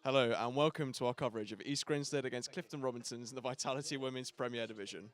Hello and welcome to our coverage of East Grinstead against Clifton Robinsons in the Vitality Women's Premier Division.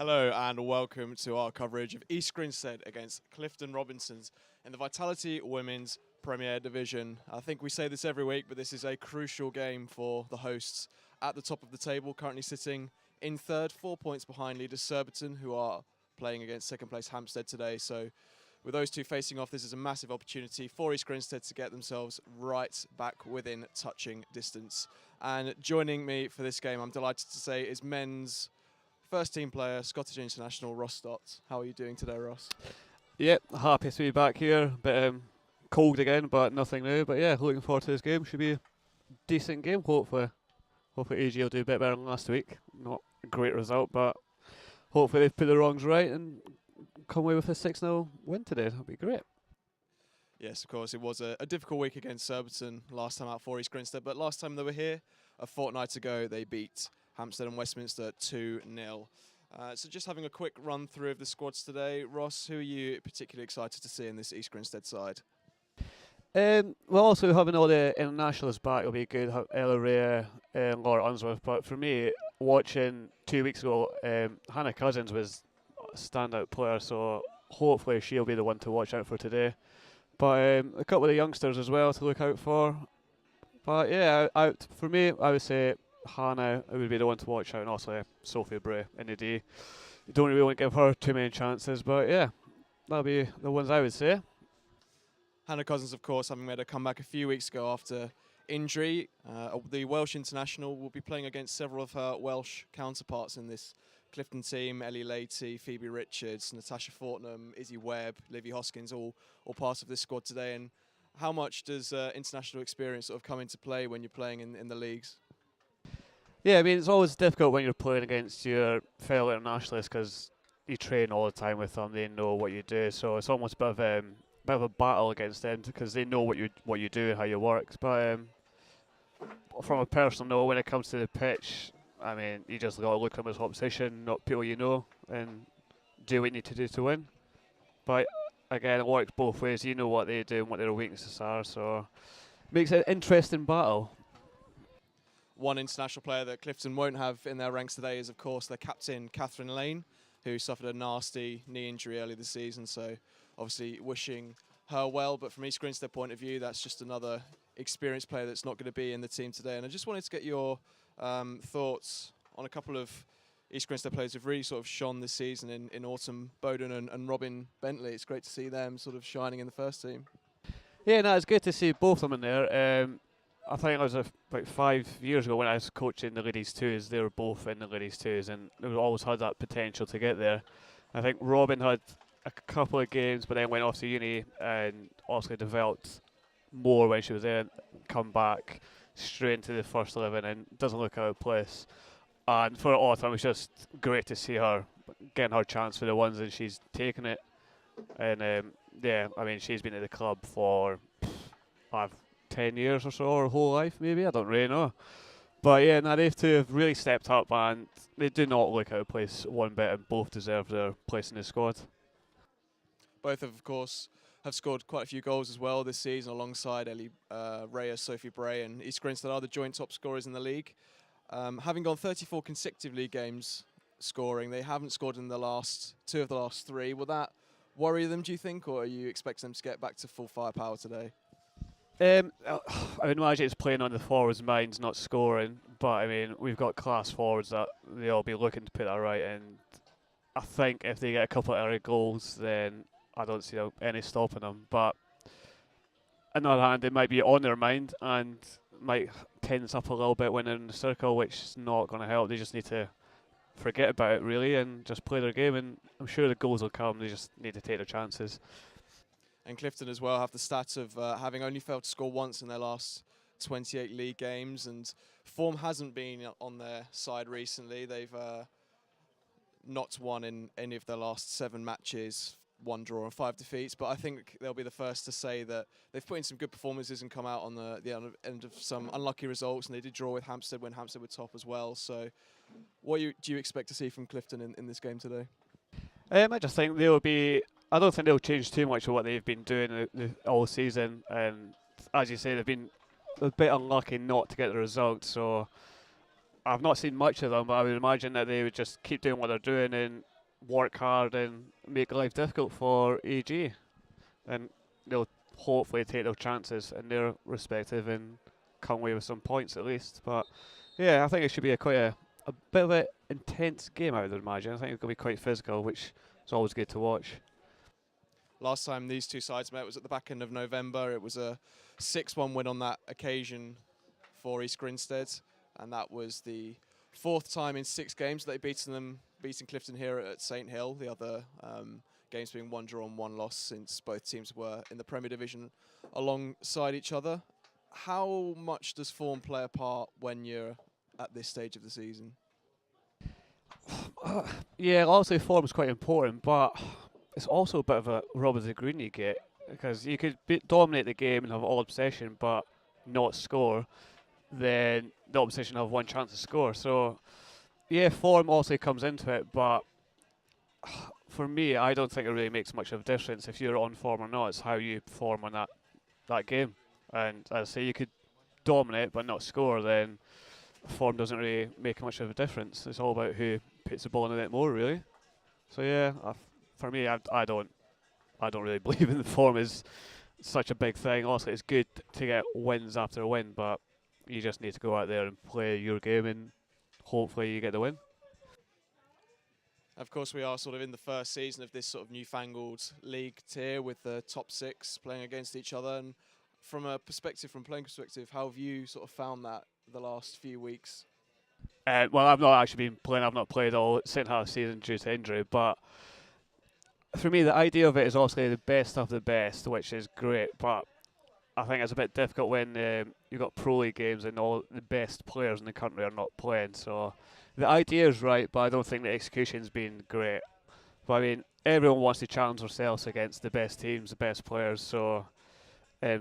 Hello and welcome to our coverage of East Grinstead against Clifton Robinsons in the Vitality Women's Premier Division. I think we say this every week, but this is a crucial game for the hosts at the top of the table, currently sitting in third, 4 points behind leaders Surbiton, who are playing against second place Hampstead today. So with those two facing off, this is a massive opportunity for East Grinstead to get themselves right back within touching distance. And joining me for this game, I'm delighted to say, is men's first team player, Scottish international, Ross Stott. How are you doing today, Ross? Yep, happy to be back here. Bit cold again, but nothing new. But yeah, looking forward to this game. Should be a decent game, hopefully. Hopefully AG will do a bit better than last week. Not a great result, but hopefully they've put the wrongs right and come away with a 6-0 win today. That'd be great. Yes, of course, it was a difficult week against Surbiton last time out for East Grinstead, but last time they were here, a fortnight ago, they beat Hampstead and Westminster 2-0. So just having a quick run through of the squads today. Ross, who are you particularly excited to see in this East Grinstead side? Well, also having all the internationals back will be good. Ella Rea, Laura Unsworth. But for me, watching 2 weeks ago, Hannah Cousins was a standout player, so hopefully she'll be the one to watch out for today. But a couple of the youngsters as well to look out for. But yeah, for me, I would say Hannah would be the one to watch out, and also Sophie Bray in the D. You don't really want to give her too many chances, but yeah, that'll be the ones I would say. Hannah Cousins, of course, having made a comeback a few weeks ago after injury. The Welsh international will be playing against several of her Welsh counterparts in this Clifton team: Ellie Leahy, Phoebe Richards, Natasha Fortnam, Izzy Webb, Livy Hoskins, all part of this squad today. And how much does international experience sort of come into play when you're playing in the leagues? Yeah, I mean, it's always difficult when you're playing against your fellow internationalists because you train all the time with them. They know what you do, so it's almost a bit of a battle against them because they know what you do and how you work. But from a personal note, when it comes to the pitch, I mean, you just got to look at them as opposition, not people you know, and do what you need to do to win. But again, it works both ways. You know what they do and what their weaknesses are, so it makes it an interesting battle. One international player that Clifton won't have in their ranks today is, of course, their captain, Catherine Lane, who suffered a nasty knee injury early this season. So obviously wishing her well. But from East Grinstead point of view, that's just another experienced player that's not going to be in the team today. And I just wanted to get your thoughts on a couple of East Grinstead players who've really sort of shone this season in Autumn Bowden and Robin Bentley. It's great to see them sort of shining in the first team. Yeah, no, it's good to see both of them in there. I think it was about 5 years ago when I was coaching the ladies twos. They were both in the ladies twos, and they always had that potential to get there. I think Robin had a couple of games, but then went off to uni and obviously developed more when she was there. And come back straight into the first 11 and doesn't look out of place. And for Autumn, it's just great to see her getting her chance for the ones, and she's taking it. And yeah, I mean, she's been at the club for 10 years or so, her whole life maybe, I don't really know. But yeah, now they've two have really stepped up, and they do not look out of place one bit, and both deserve their place in the squad. Both, of course, have scored quite a few goals as well this season, alongside Ellie Reyes, Sophie Bray, and East Grinstead are the joint top scorers in the league. Having gone 34 consecutive league games scoring, they haven't scored in the last 2 of the last 3. Will that worry them, do you think, or are you expecting them to get back to full firepower today? I would imagine it's playing on the forwards' minds, not scoring. But I mean, we've got class forwards that they'll be looking to put that right. And I think if they get a couple of early goals, then I don't see any stopping them. But on the other hand, it might be on their mind and might tense up a little bit when they're in the circle, which is not going to help. They just need to forget about it really and just play their game. And I'm sure the goals will come. They just need to take their chances. And Clifton as well have the stats of having only failed to score once in their last 28 league games, and form hasn't been on their side recently. They've not won in any of their last 7 matches, 1 draw and 5 defeats, but I think they'll be the first to say that they've put in some good performances and come out on the end of some unlucky results, and they did draw with Hampstead when Hampstead were top as well. So what do you expect to see from Clifton in this game today? I just think they'll be. I don't think they'll change too much of what they've been doing all season. And as you say, they've been a bit unlucky not to get the result. So I've not seen much of them, but I would imagine that they would just keep doing what they're doing and work hard and make life difficult for AG, and they'll hopefully take their chances in their respective and come away with some points at least. But yeah, I think it should be quite a bit of an intense game, I would imagine. I think it's going to be quite physical, which is always good to watch. Last time these two sides met was at the back end of November. It was a 6-1 win on that occasion for East Grinstead, and that was the fourth time in 6 games that they've beaten Clifton here at St Hill. The other games being 1 draw and 1 loss since both teams were in the Premier Division alongside each other. How much does form play a part when you're at this stage of the season? Yeah, obviously form is quite important, but it's also a bit of a rub of the green you get, because you could dominate the game and have all possession but not score, then the opposition have one chance to score. So yeah, form also comes into it, but for me, I don't think it really makes much of a difference if you're on form or not. It's how you perform on that game. And as I say, you could dominate but not score, then form doesn't really make much of a difference. It's all about who puts the ball in the net more, really. So yeah, for me, I don't really believe in the form is such a big thing. Also, it's good to get wins after a win, but you just need to go out there and play your game, and hopefully you get the win. Of course, we are sort of in the first season of this sort of newfangled league tier with the top 6 playing against each other. And from playing perspective, how have you sort of found that the last few weeks? Well, I've not actually been playing. I've not played all second half season due to injury, but for me, the idea of it is obviously the best of the best, which is great. But I think it's a bit difficult when you've got pro league games and all the best players in the country are not playing. So the idea is right, but I don't think the execution's been great. But I mean, everyone wants to challenge themselves against the best teams, the best players. So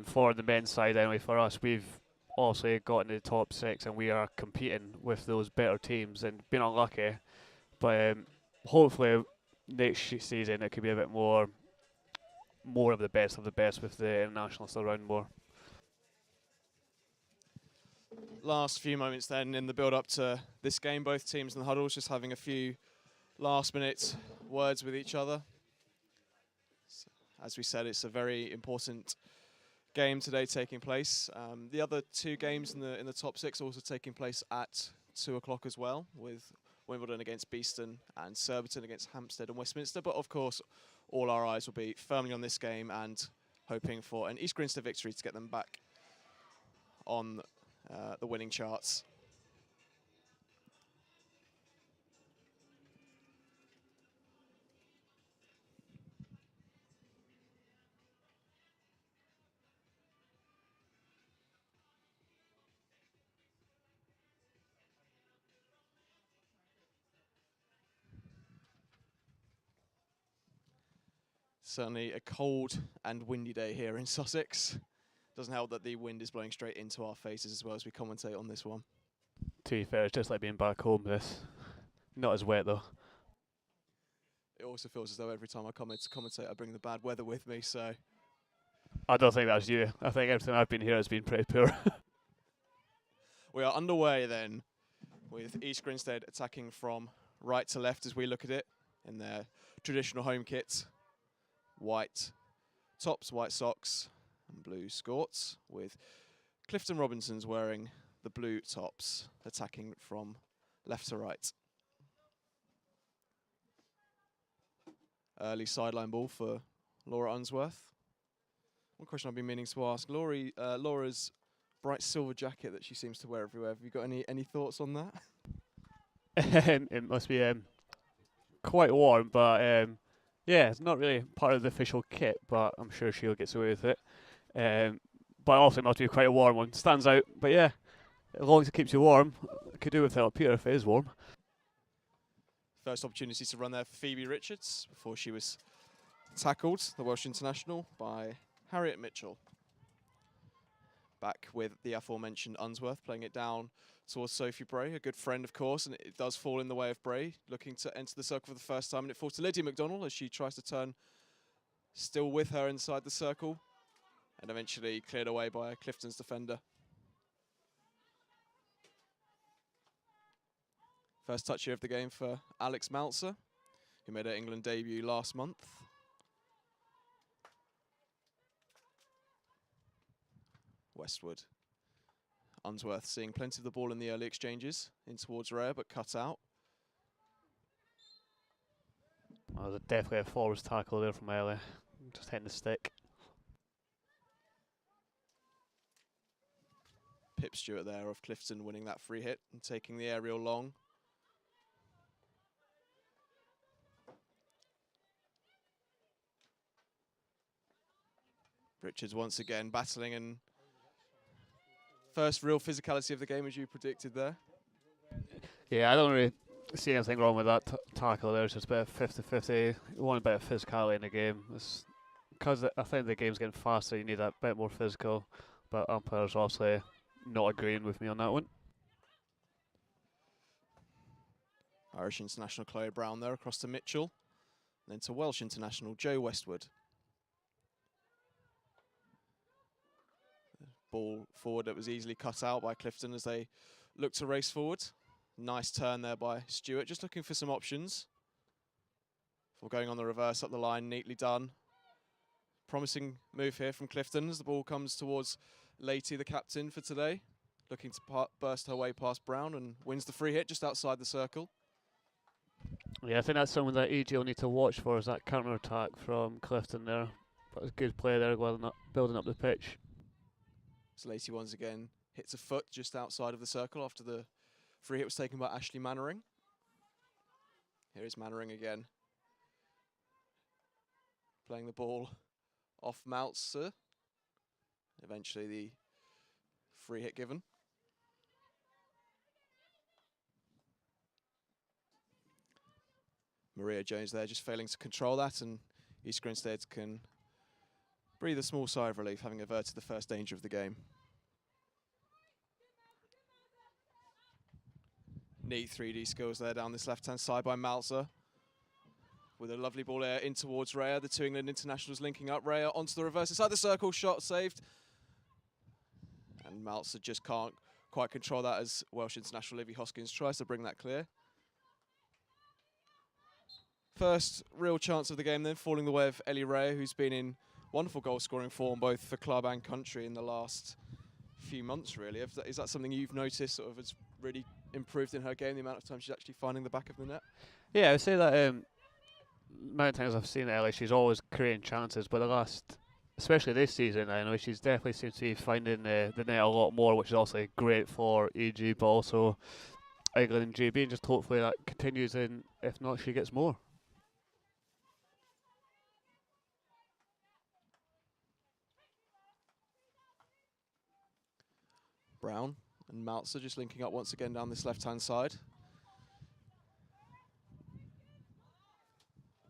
for the men's side, anyway, for us, we've also got in the top 6, and we are competing with those better teams and been unlucky. But hopefully next season it could be a bit more of the best with the internationals around more. Last few moments then in the build-up to this game, both teams in the huddles just having a few last-minute words with each other. So, as we said, it's a very important game today taking place. The other 2 games in the top 6 are also taking place at 2 o'clock as well, with Wimbledon against Beeston and Surbiton against Hampstead and Westminster. But of course, all our eyes will be firmly on this game and hoping for an East Grinstead victory to get them back on the winning charts. Certainly a cold and windy day here in Sussex. Doesn't help that the wind is blowing straight into our faces as well as we commentate on this one. To be fair, it's just like being back home. This not as wet though. It also feels as though every time I commentate, I bring the bad weather with me. So I don't think that's you. I think everything I've been here has been pretty poor. we are underway then, with East Grinstead attacking from right to left as we look at it in their traditional home kit. White tops, white socks and blue skirts, with Clifton Robinsons wearing the blue tops, attacking from left to right. Early sideline ball for Laura Unsworth. One question I've been meaning to ask, Laura's bright silver jacket that she seems to wear everywhere. Have you got any thoughts on that? It must be quite warm, but yeah, it's not really part of the official kit, but I'm sure she'll get away with it. But also it must be quite a warm one. Stands out, but yeah, as long as it keeps you warm, could do with it up here if it is warm. First opportunity to run there for Phoebe Richards before she was tackled, the Welsh international, by Harriet Mitchell. Back with the aforementioned Unsworth, playing it down towards Sophie Bray, a good friend, of course, and it does fall in the way of Bray, looking to enter the circle for the first time, and it falls to Lydia McDonald as she tries to turn, still with her inside the circle, and eventually cleared away by Clifton's defender. First touch here of the game for Alex Maltzer. who made her England debut last month. Westwood. Unsworth seeing plenty of the ball in the early exchanges, in towards Rhea, but cut out. Well, there's definitely a forwards tackle there from early, just hitting the stick. Pip Stewart there of Clifton winning that free hit and taking the aerial long. Richards once again battling, and first real physicality of the game as you predicted there. Yeah, I don't really see anything wrong with that tackle there. It's just a bit of 50-50. You want a bit of physicality in the game. Because I think the game's getting faster, you need that bit more physical. But umpires obviously not agreeing with me on that one. Irish international Chloe Brown there across to Mitchell. And then to Welsh international Joe Westwood. Ball forward that was easily cut out by Clifton as they look to race forward. Nice turn there by Stewart, just looking for some options. Before going on the reverse up the line, neatly done. Promising move here from Clifton as the ball comes towards Lady, the captain for today. Looking to burst her way past Brown and wins the free hit just outside the circle. Yeah, I think that's something that EG will need to watch for, is that counter-attack from Clifton there. But a good play there, building up the pitch. So Lacey once again hits a foot just outside of the circle after the free hit was taken by Ashley Mannering. Here is Mannering again. Playing the ball off Meltzer. Eventually the free hit given. Maria Jones there just failing to control that, and East Grinstead can breathe a small sigh of relief, having averted the first danger of the game. Neat 3D skills there down this left-hand side by Malzer. With a lovely ball there in towards Rhea. The two England internationals linking up. Rhea onto the reverse inside the circle, shot saved. And Malzer just can't quite control that as Welsh international Livy Hoskins tries to bring that clear. First real chance of the game then, falling the way of Ellie Rhea, who's been in wonderful goal-scoring form both for club and country in the last few months, really. Is that something you've noticed sort of has really improved in her game, the amount of time she's actually finding the back of the net? Yeah, I would say that amount of times I've seen Ellie, she's always creating chances, but especially this season, I know she's definitely seems to be finding the net a lot more, which is also great for EG, but also England and GB, and just hopefully that continues, and if not, she gets more. Brown and Maltzer just linking up once again down this left-hand side.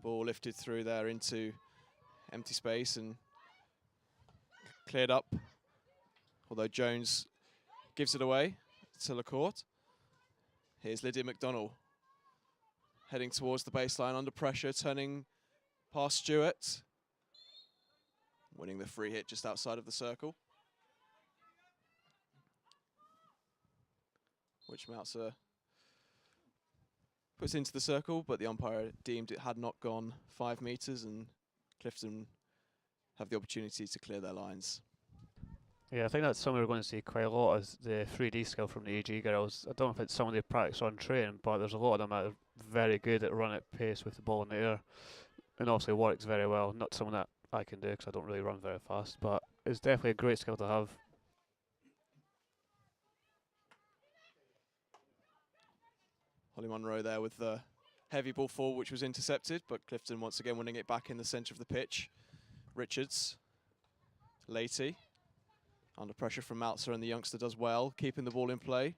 Ball lifted through there into empty space and cleared up. Although Jones gives it away to LaCourte. Here's Lydia McDonnell heading towards the baseline under pressure, turning past Stewart. Winning the free hit just outside of the circle. Which Maltzer puts into the circle, but the umpire deemed it had not gone 5 metres, and Clifton have the opportunity to clear their lines. Yeah, I think that's something we're going to see quite a lot, is the 3D skill from the EG girls. I don't know if it's something they practice on training, but there's a lot of them that are very good at running at pace with the ball in the air, and obviously works very well. Not something that I can do because I don't really run very fast, but it's definitely a great skill to have. Holly Munro there with the heavy ball forward, which was intercepted, but Clifton once again winning it back in the centre of the pitch. Richards, Lady, under pressure from Maltzer, and the youngster does well, keeping the ball in play.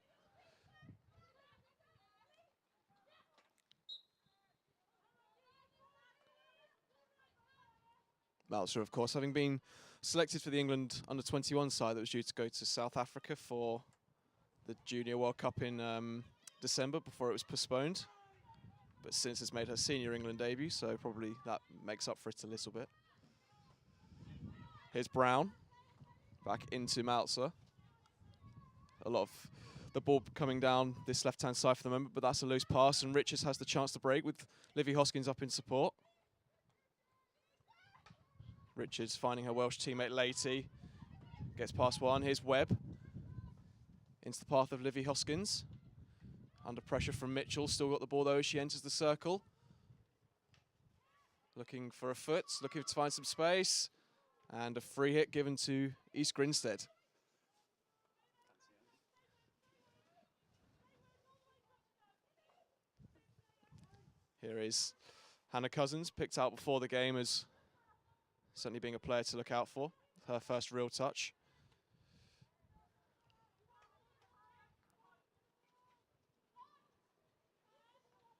Maltzer, of course, having been selected for the England under-21 side that was due to go to South Africa for the Junior World Cup in December before it was postponed, but since has made her senior England debut, so probably that makes up for it a little bit. Here's Brown, back into Maltzer. A lot of the ball coming down this left-hand side for the moment, but that's a loose pass, and Richards has the chance to break with Livy Hoskins up in support. Richards finding her Welsh teammate Leahy. Gets past one. Here's Webb. Into the path of Livy Hoskins. Under pressure from Mitchell. Still got the ball though as she enters the circle. Looking for a foot. Looking to find some space. And a free hit given to East Grinstead. Here is Hannah Cousins, picked out before the game as certainly being a player to look out for. Her first real touch.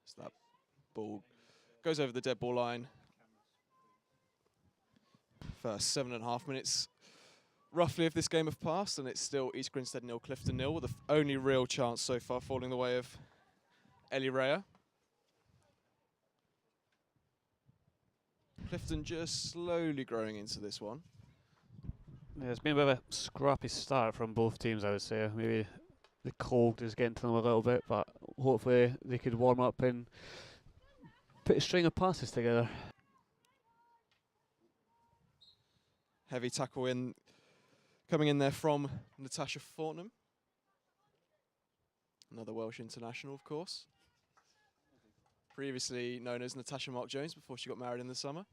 So that ball goes over the dead ball line. First 7.5 minutes roughly of this game have passed, and it's still East Grinstead 0, Clifton 0, with the only real chance so far falling the way of Ellie Rhea. Clifton just slowly growing into this one. Yeah, it's been a bit of a scrappy start from both teams, I would say. Maybe the cold is getting to them a little bit, but hopefully they could warm up and put a string of passes together. Heavy tackle in, coming in there from Natasha Fortnum. Another Welsh international, of course. Previously known as Natasha Mark-Jones before she got married in the summer.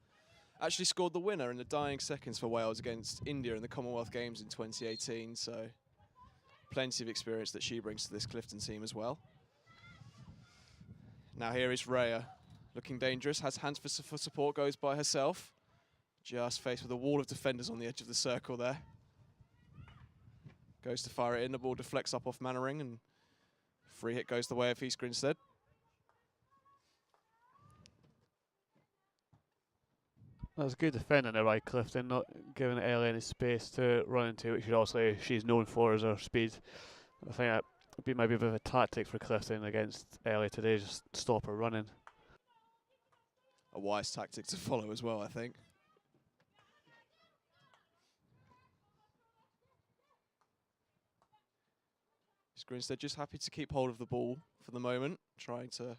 Actually scored the winner in the dying seconds for Wales against India in the Commonwealth Games in 2018, so plenty of experience that she brings to this Clifton team as well. Now here is Rhea, looking dangerous, has hands for support, goes by herself. Just faced with a wall of defenders on the edge of the circle there. Goes to fire it in, the ball deflects up off Mannering, and free hit goes the way of East Grinstead. That was good defending there by Clifton, not giving Ellie any space to run into, which obviously she's known for as her speed. I think that would be maybe a bit of a tactic for Clifton against Ellie today, just stop her running. A wise tactic to follow as well, I think. Grinstead just happy to keep hold of the ball for the moment, trying to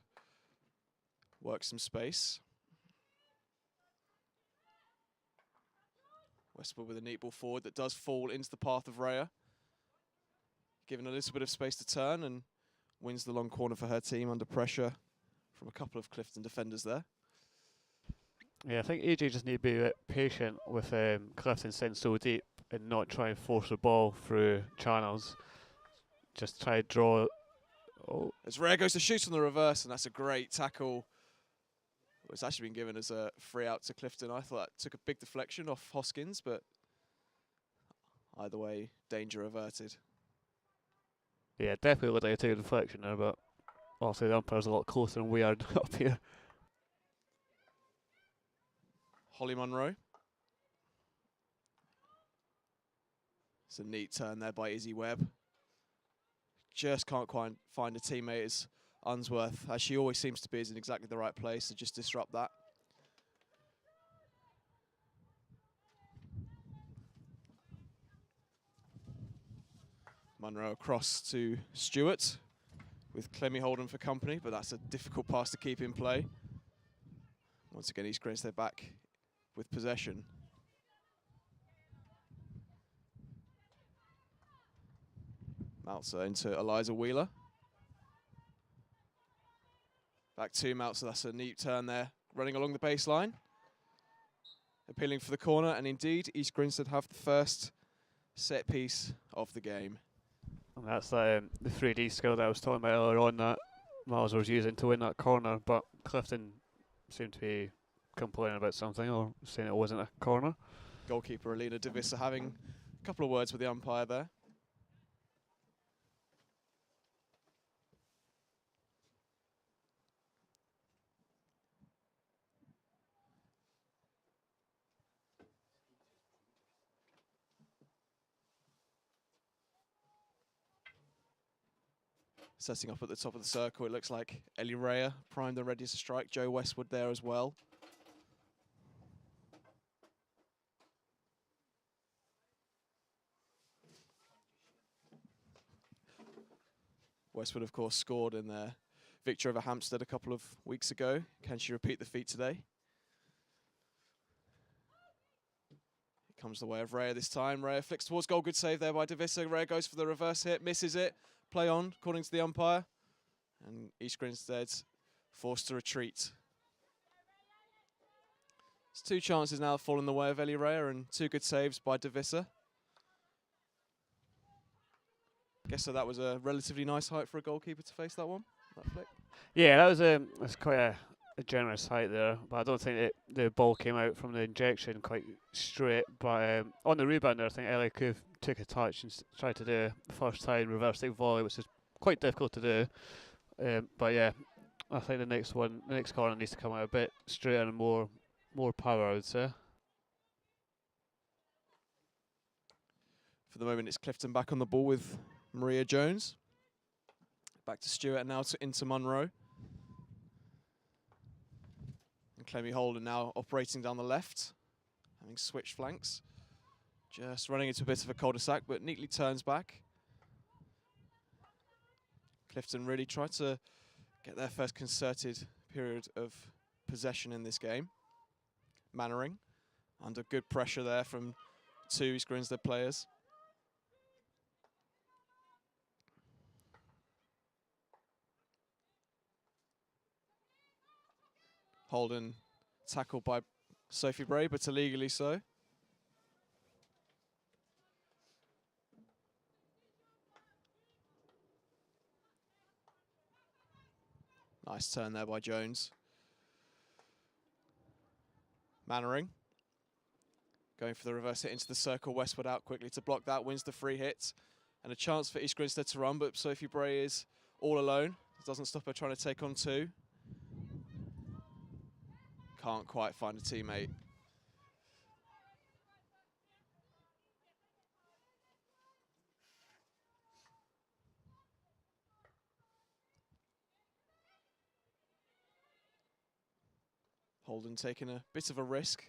work some space. Westwood with a neat ball forward that does fall into the path of Rhea. Given a little bit of space to turn, and wins the long corner for her team under pressure from a couple of Clifton defenders there. Yeah, I think AJ just need to be a bit patient with Clifton sitting so deep and not try and force the ball through channels. Just try to draw. Oh. As Rhea goes to shoot on the reverse, and that's a great tackle. It's actually been given as a free out to Clifton. I thought that took a big deflection off Hoskins, but either way, danger averted. Yeah, definitely looked like a took a deflection there, but obviously the umpire's a lot closer and weird up here. Holly Munro. It's a neat turn there by Izzy Webb. Just can't quite find a teammate as Unsworth, as she always seems to be, is in exactly the right place to just disrupt that. Munro across to Stewart with Clemmy Holden for company, but that's a difficult pass to keep in play. Once again, East Grinstead back with possession. Maltzer into Eliza Wheeler. Back to Maltzer, that's a neat turn there, running along the baseline. Appealing for the corner, and indeed, East Grinstead have the first set piece of the game. And that's the 3D skill that I was talking about earlier on that Miles was using to win that corner, but Clifton seemed to be complaining about something or saying it wasn't a corner. Goalkeeper Alina Davissa having a couple of words with the umpire there. Setting up at the top of the circle, it looks like Ellie Rhea primed and ready to strike. Joe Westwood there as well. Westwood, of course, scored in their victory over Hampstead a couple of weeks ago. Can she repeat the feat today? It comes the way of Rhea this time. Rhea flicks towards goal. Good save there by Davissa. Rhea goes for the reverse hit, misses it. Play on, according to the umpire. And East Grinstead forced to retreat. There's 2 chances now fall in the way of Ellie Rhea and 2 good saves by Davissa. Guess so that was a relatively nice height for a goalkeeper to face that one, that flick. Yeah, that's quite a generous height there, but I don't think the ball came out from the injection quite straight. But on the rebound, I think Ellie Coof took a touch and tried to do a first time reverse stick volley, which is quite difficult to do. But yeah, I think the next corner needs to come out a bit straighter and more power, I would say. For the moment, it's Clifton back on the ball with Maria Jones. Back to Stewart, now into Munro. And Clemmy Holden now operating down the left, having switched flanks. Just running into a bit of a cul-de-sac, but neatly turns back. Clifton really tried to get their first concerted period of possession in this game. Mannering, under good pressure there from 2 East Grinstead players. Holden tackled by Sophie Bray, but illegally so. Nice turn there by Jones. Mannering going for the reverse hit into the circle. Westwood out quickly to block that, wins the free hit. And a chance for East Grinstead to run, but Sophie Bray is all alone. Doesn't stop her trying to take on 2. Can't quite find a teammate. Holden taking a bit of a risk,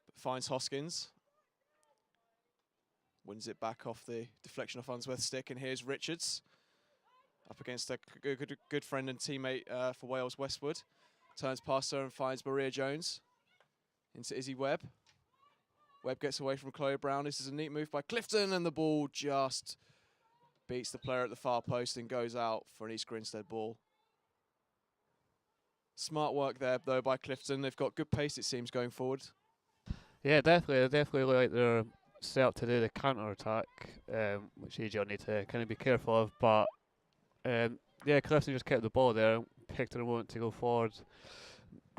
but finds Hoskins. Wins it back off the deflection of Unsworth's stick, and here's Richards up against a good friend and teammate for Wales, Westwood. Turns past her and finds Maria Jones into Izzy Webb. Webb gets away from Chloe Brown. This is a neat move by Clifton, and the ball just beats the player at the far post and goes out for an East Grinstead ball. Smart work there, though, by Clifton. They've got good pace, it seems, going forward. Yeah, definitely. They definitely look like they're set up to do the counter attack, which EG will need to kind of be careful of. But yeah, Clifton just kept the ball there, picked a moment to go forward,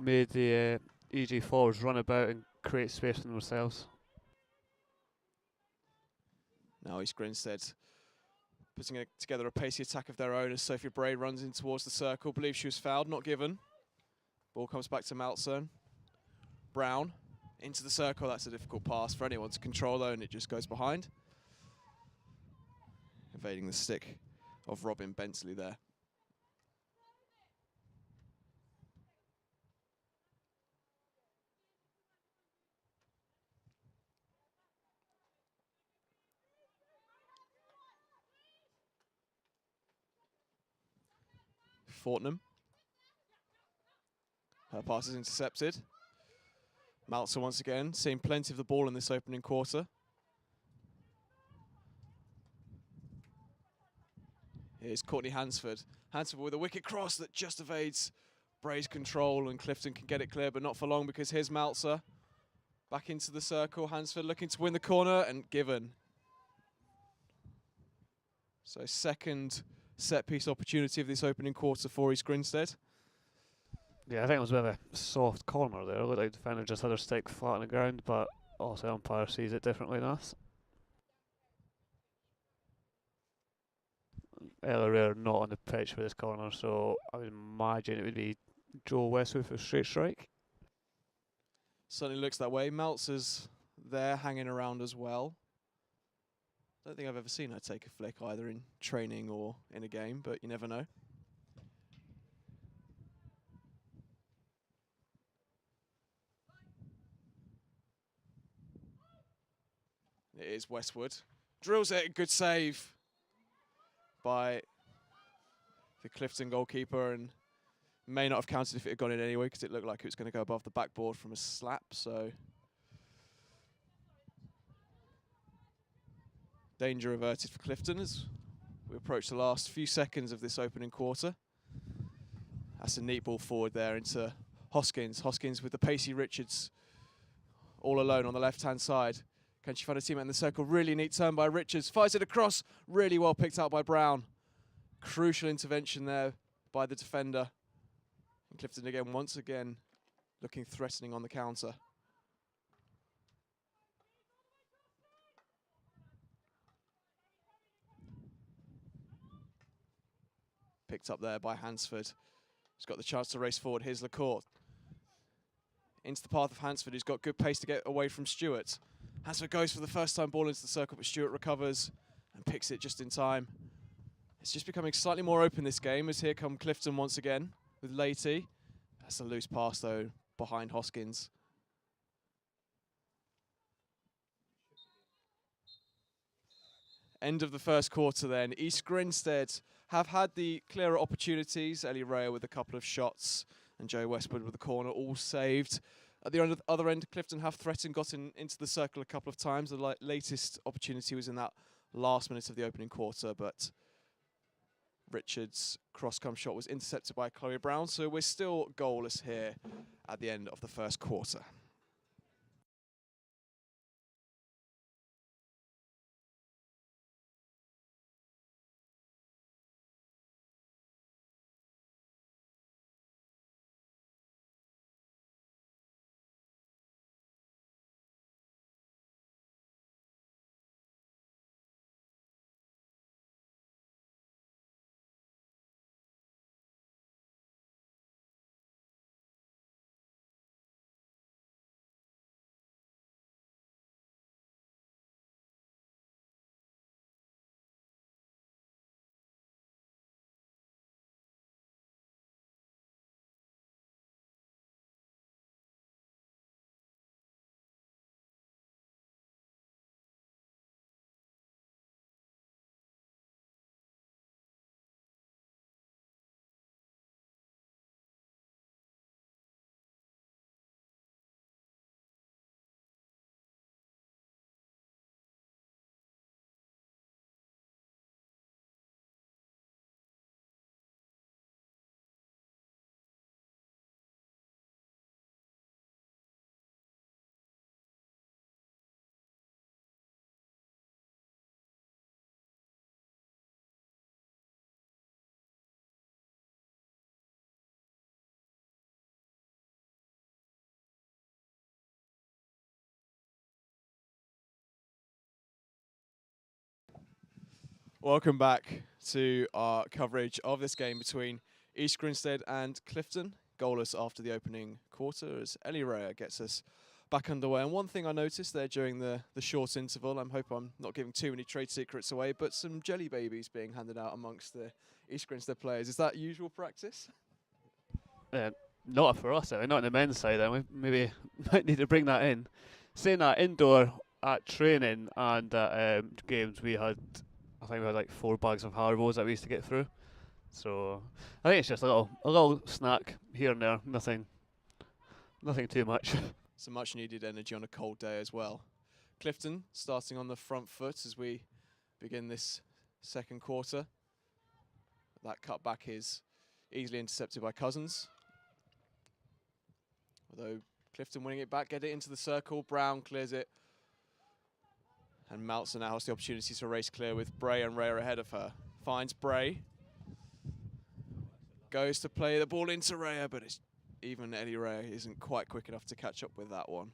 made the EG forwards run about and create space for themselves. Now East Grinstead putting together a pacey attack of their own as Sophie Bray runs in towards the circle. Believes she was fouled, not given. Ball comes back to Maltzern. Brown into the circle. That's a difficult pass for anyone to control, though, and it just goes behind. Evading the stick of Robin Bentley there. Fortnum. Her pass is intercepted. Maltzer once again, seeing plenty of the ball in this opening quarter. Here's Courtney Hansford. Hansford with a wicked cross that just evades Bray's control, and Clifton can get it clear, but not for long, because here's Maltzer. Back into the circle. Hansford looking to win the corner, and given. So second set-piece opportunity of this opening quarter for East Grinstead. Yeah, I think it was a bit of a soft corner there. It looked like the defender just had her stick flat on the ground, but also the umpire sees it differently than us. Ella Rare not on the pitch for this corner, so I would imagine it would be Joel Westwood for a straight strike. Certainly looks that way. Meltzer's there hanging around as well. Don't think I've ever seen her take a flick either in training or in a game, but you never know. It is Westwood. Drills it, good save by the Clifton goalkeeper, and may not have counted if it had gone in anyway, because it looked like it was going to go above the backboard from a slap. So danger averted for Clifton as we approach the last few seconds of this opening quarter. That's a neat ball forward there into Hoskins. Hoskins with the pacey Richards all alone on the left-hand side. Can she find a teammate in the circle? Really neat turn by Richards. Fires it across. Really well picked out by Brown. Crucial intervention there by the defender. And Clifton again, once again, looking threatening on the counter. Picked up there by Hansford. He's got the chance to race forward. Here's Lacourt. Into the path of Hansford, who's got good pace to get away from Stewart. Hansford goes for the first time ball into the circle, but Stewart recovers and picks it just in time. It's just becoming slightly more open this game, as here come Clifton once again with Leahy. That's a loose pass though, behind Hoskins. End of the first quarter then. East Grinstead have had the clearer opportunities. Ellie Rea with a couple of shots and Joe Westwood with the corner, all saved. At the other end, Clifton have threatened, got into the circle a couple of times. The latest opportunity was in that last minute of the opening quarter, but Richards' cross-come shot was intercepted by Chloe Brown, so we're still goalless here at the end of the first quarter. Welcome back to our coverage of this game between East Grinstead and Clifton. Goalless after the opening quarter as Ellie Rea gets us back underway. And one thing I noticed there during the short interval, I hope I'm not giving too many trade secrets away, but some jelly babies being handed out amongst the East Grinstead players. Is that usual practice? Not for us, not on the men's side. We maybe might need to bring that in. Saying that, indoor at training and at games, I think we had like 4 bags of Haribo's that we used to get through. So I think it's just a little snack here and there. Nothing too much. Some much needed energy on a cold day as well. Clifton starting on the front foot as we begin this second quarter. That cutback is easily intercepted by Cousins. Although Clifton winning it back, get it into the circle. Brown clears it. And Meltzer now has the opportunity to race clear with Bray and Rea ahead of her. Finds Bray. Goes to play the ball into Rea, but it's even Ellie Rea isn't quite quick enough to catch up with that one.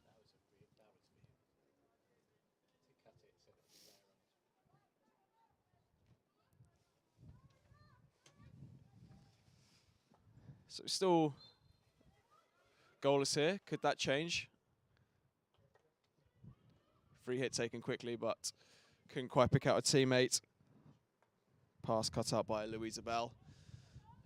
So still goalless here. Could that change? Free hit taken quickly, but couldn't quite pick out a teammate. Pass cut out by Louisa Bell.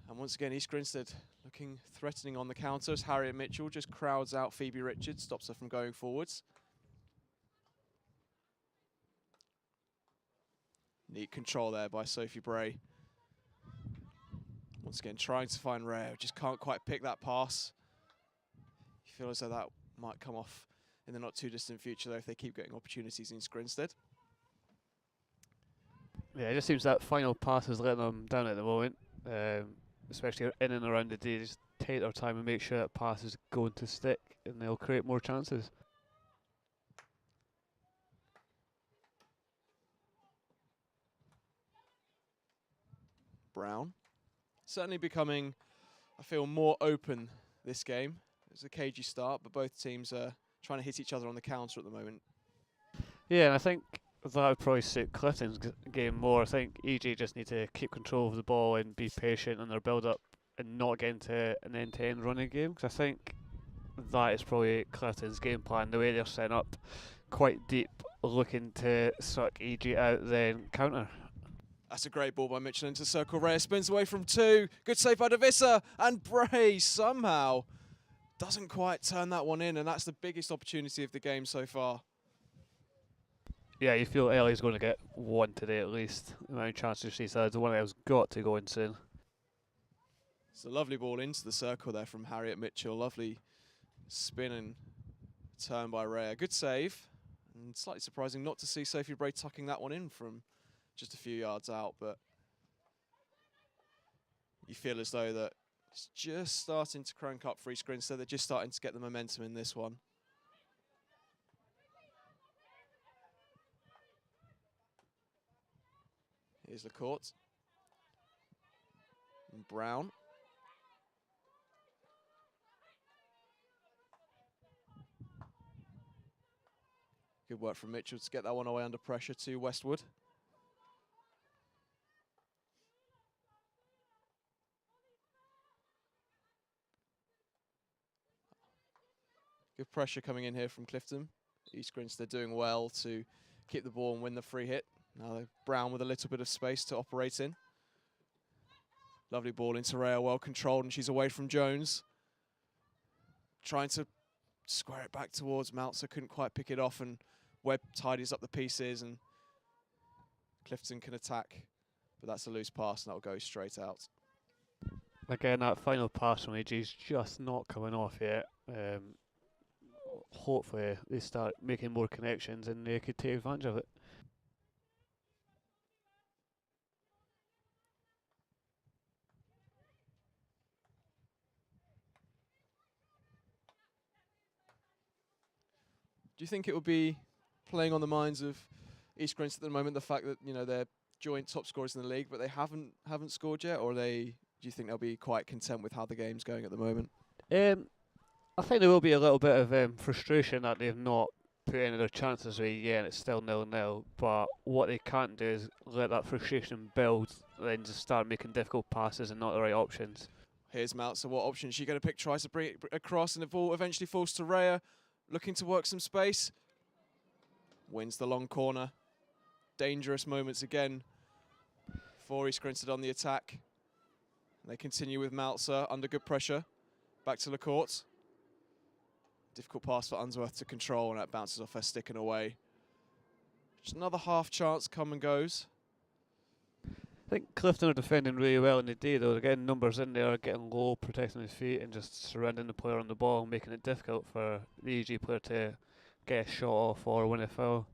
And once again, East Grinstead looking threatening on the counter as Harriet Mitchell just crowds out Phoebe Richards, stops her from going forwards. Neat control there by Sophie Bray. Once again, trying to find Rhea, just can't quite pick that pass. You feel as though that might come off in the not too distant future, though, if they keep getting opportunities in Grinstead. Yeah, it just seems that final pass is letting them down at the moment, especially in and around the D. Just take their time and make sure that pass is going to stick, and they'll create more chances. Brown certainly becoming, I feel, more open this game. It was a cagey start, but both teams are trying to hit each other on the counter at the moment. Yeah, and I think that would probably suit Clifton's game more. I think EG just need to keep control of the ball and be patient in their build-up and not get into an end-to-end running game, because I think that is probably Clifton's game plan, the way they're set up, quite deep, looking to suck EG out, then counter. That's a great ball by Mitchell into circle. Rhea spins away from two. Good save by Davissa, and Bray somehow doesn't quite turn that one in, and that's the biggest opportunity of the game so far. Yeah, you feel Ellie's going to get one today at least. The amount of chances she said, the one that has got to go in soon. It's a lovely ball into the circle there from Harriet Mitchell. Lovely spin and turn by Rhea. Good save, and slightly surprising not to see Sophie Bray tucking that one in from just a few yards out, but you feel as though that it's just starting to crank up for East Grinstead. They're just starting to get the momentum in this one. Here's LaCourte. And Brown. Good work from Mitchell to get that one away under pressure to Westwood. Good pressure coming in here from Clifton. East Grinstead doing well to keep the ball and win the free hit. Now Brown with a little bit of space to operate in. Lovely ball into Rhea, well controlled, and she's away from Jones. Trying to square it back towards Meltzer, couldn't quite pick it off, and Webb tidies up the pieces, and Clifton can attack, but that's a loose pass, and that'll go straight out. Again, that final pass from AG is just not coming off yet. Hopefully they start making more connections and they could take advantage of it. Do you think it will be playing on the minds of East Grinstead at the moment, the fact that, you know, they're joint top scorers in the league, but they haven't scored yet, or do you think they'll be quite content with how the game's going at the moment? I think there will be a little bit of frustration that they've not put any of their chances away yet, and it's still 0-0. But what they can't do is let that frustration build, then just start making difficult passes and not the right options. Here's Meltzer. What option is she going to pick? Tries to bring it across, and the ball eventually falls to Rhea, looking to work some space. Wins the long corner. Dangerous moments again for East Grinstead on the attack. And they continue with Meltzer under good pressure. Back to LaCourte. Difficult pass for Unsworth to control, and that bounces off her stick and away. Just another half chance come and goes. I think Clifton are defending really well in the day, though. They're getting numbers in there, getting low, protecting his feet, and just surrounding the player on the ball, making it difficult for the EG player to get a shot off or win a foul.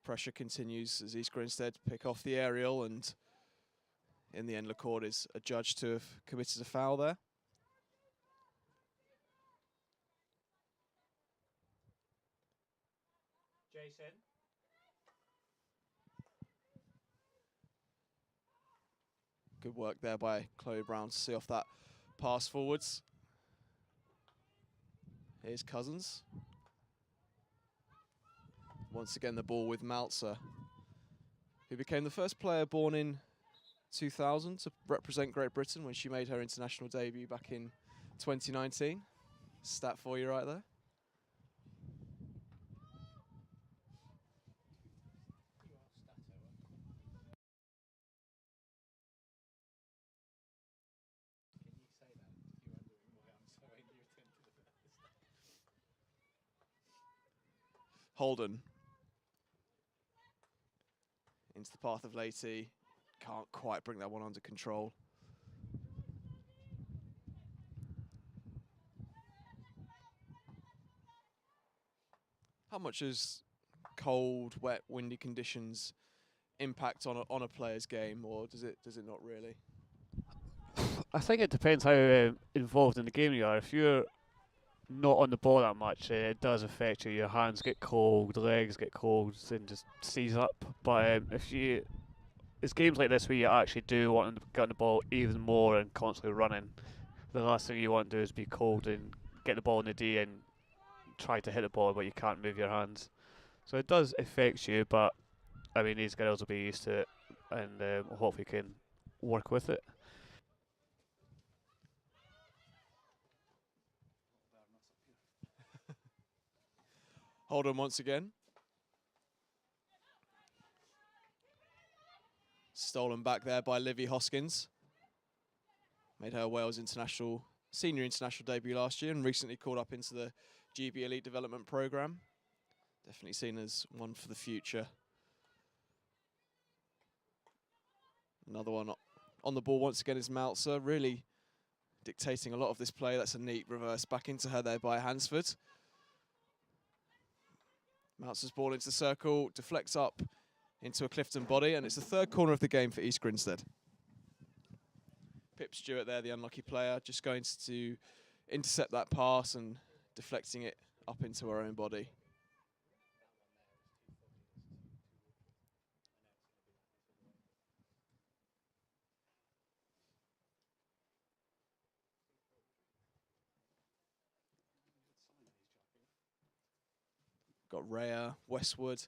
Pressure continues as East Grinstead pick off the aerial, and in the end, LaCourte is adjudged to have committed a foul there. Jason. Good work there by Chloe Brown to see off that pass forwards. Here's Cousins. Once again, the ball with Meltzer, who became the first player born in 2000 to represent Great Britain when she made her international debut back in 2019. Stat for you right there. Holden into the path of Leite. Can't quite bring that one under control. How much does cold, wet, windy conditions impact on a player's game, or does it not really? I think it depends how involved in the game you are. If you're not on the ball that much, it does affect you. Your hands get cold, legs get cold, and just seize up. But it's games like this where you actually do want to get on the ball even more and constantly running. The last thing you want to do is be cold and get the ball in the D and try to hit the ball, but you can't move your hands. So it does affect you, but I mean these girls will be used to it, and hopefully can work with it. Hold on once again. Stolen back there by Livy Hoskins. Made her Wales senior international debut last year and recently called up into the GB Elite Development Programme. Definitely seen as one for the future. Another one on the ball once again is Maltzer, really dictating a lot of this play. That's a neat reverse back into her there by Hansford. Maltzer's ball into the circle, deflects up into a Clifton body, and it's the third corner of the game for East Grinstead. Pip Stewart there, the unlucky player, just going to intercept that pass and deflecting it up into her own body. Got Rhea, Westwood,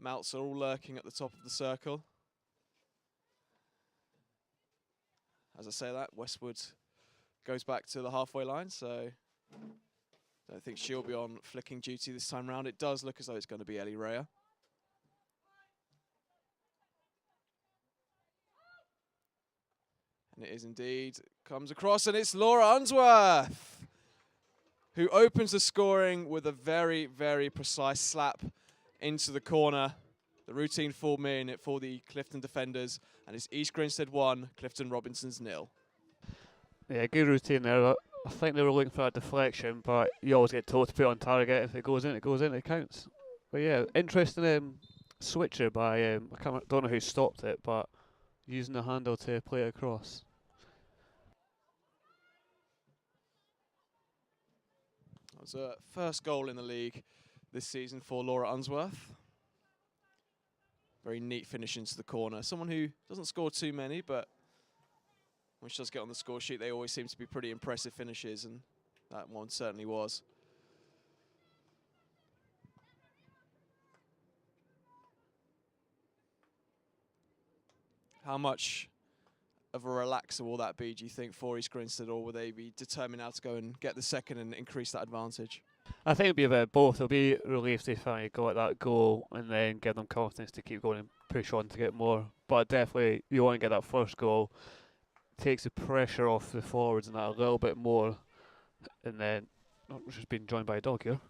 Maltzer all lurking at the top of the circle. As I say that, Westwood goes back to the halfway line, so don't think she'll be on flicking duty this time round. It does look as though it's going to be Ellie Rhea. And it is indeed. Comes across, and it's Laura Unsworth who opens the scoring with a very, very precise slap into the corner. The routine full minute for the Clifton defenders, and it's East Grinstead 1, Clifton Robinsons 0. Yeah, good routine there. I think they were looking for a deflection, but you always get told to put it on target. If it goes in, it goes in, it counts. But yeah, interesting switcher by, don't know who stopped it, but using the handle to play it across. That was a first goal in the league this season for Laura Unsworth. Very neat finish into the corner. Someone who doesn't score too many, but when she does get on the score sheet, they always seem to be pretty impressive finishes, and that one certainly was. How much of a relaxer will that be, do you think, for East Grinstead, or will they be determined now to go and get the second and increase that advantage? I think it'll be a bit of both. They'll be relieved if they got that goal and then give them confidence to keep going and push on to get more. But definitely, you want to get that first goal. Takes the pressure off the forwards and that a little bit more. And then, just being joined by a dog here.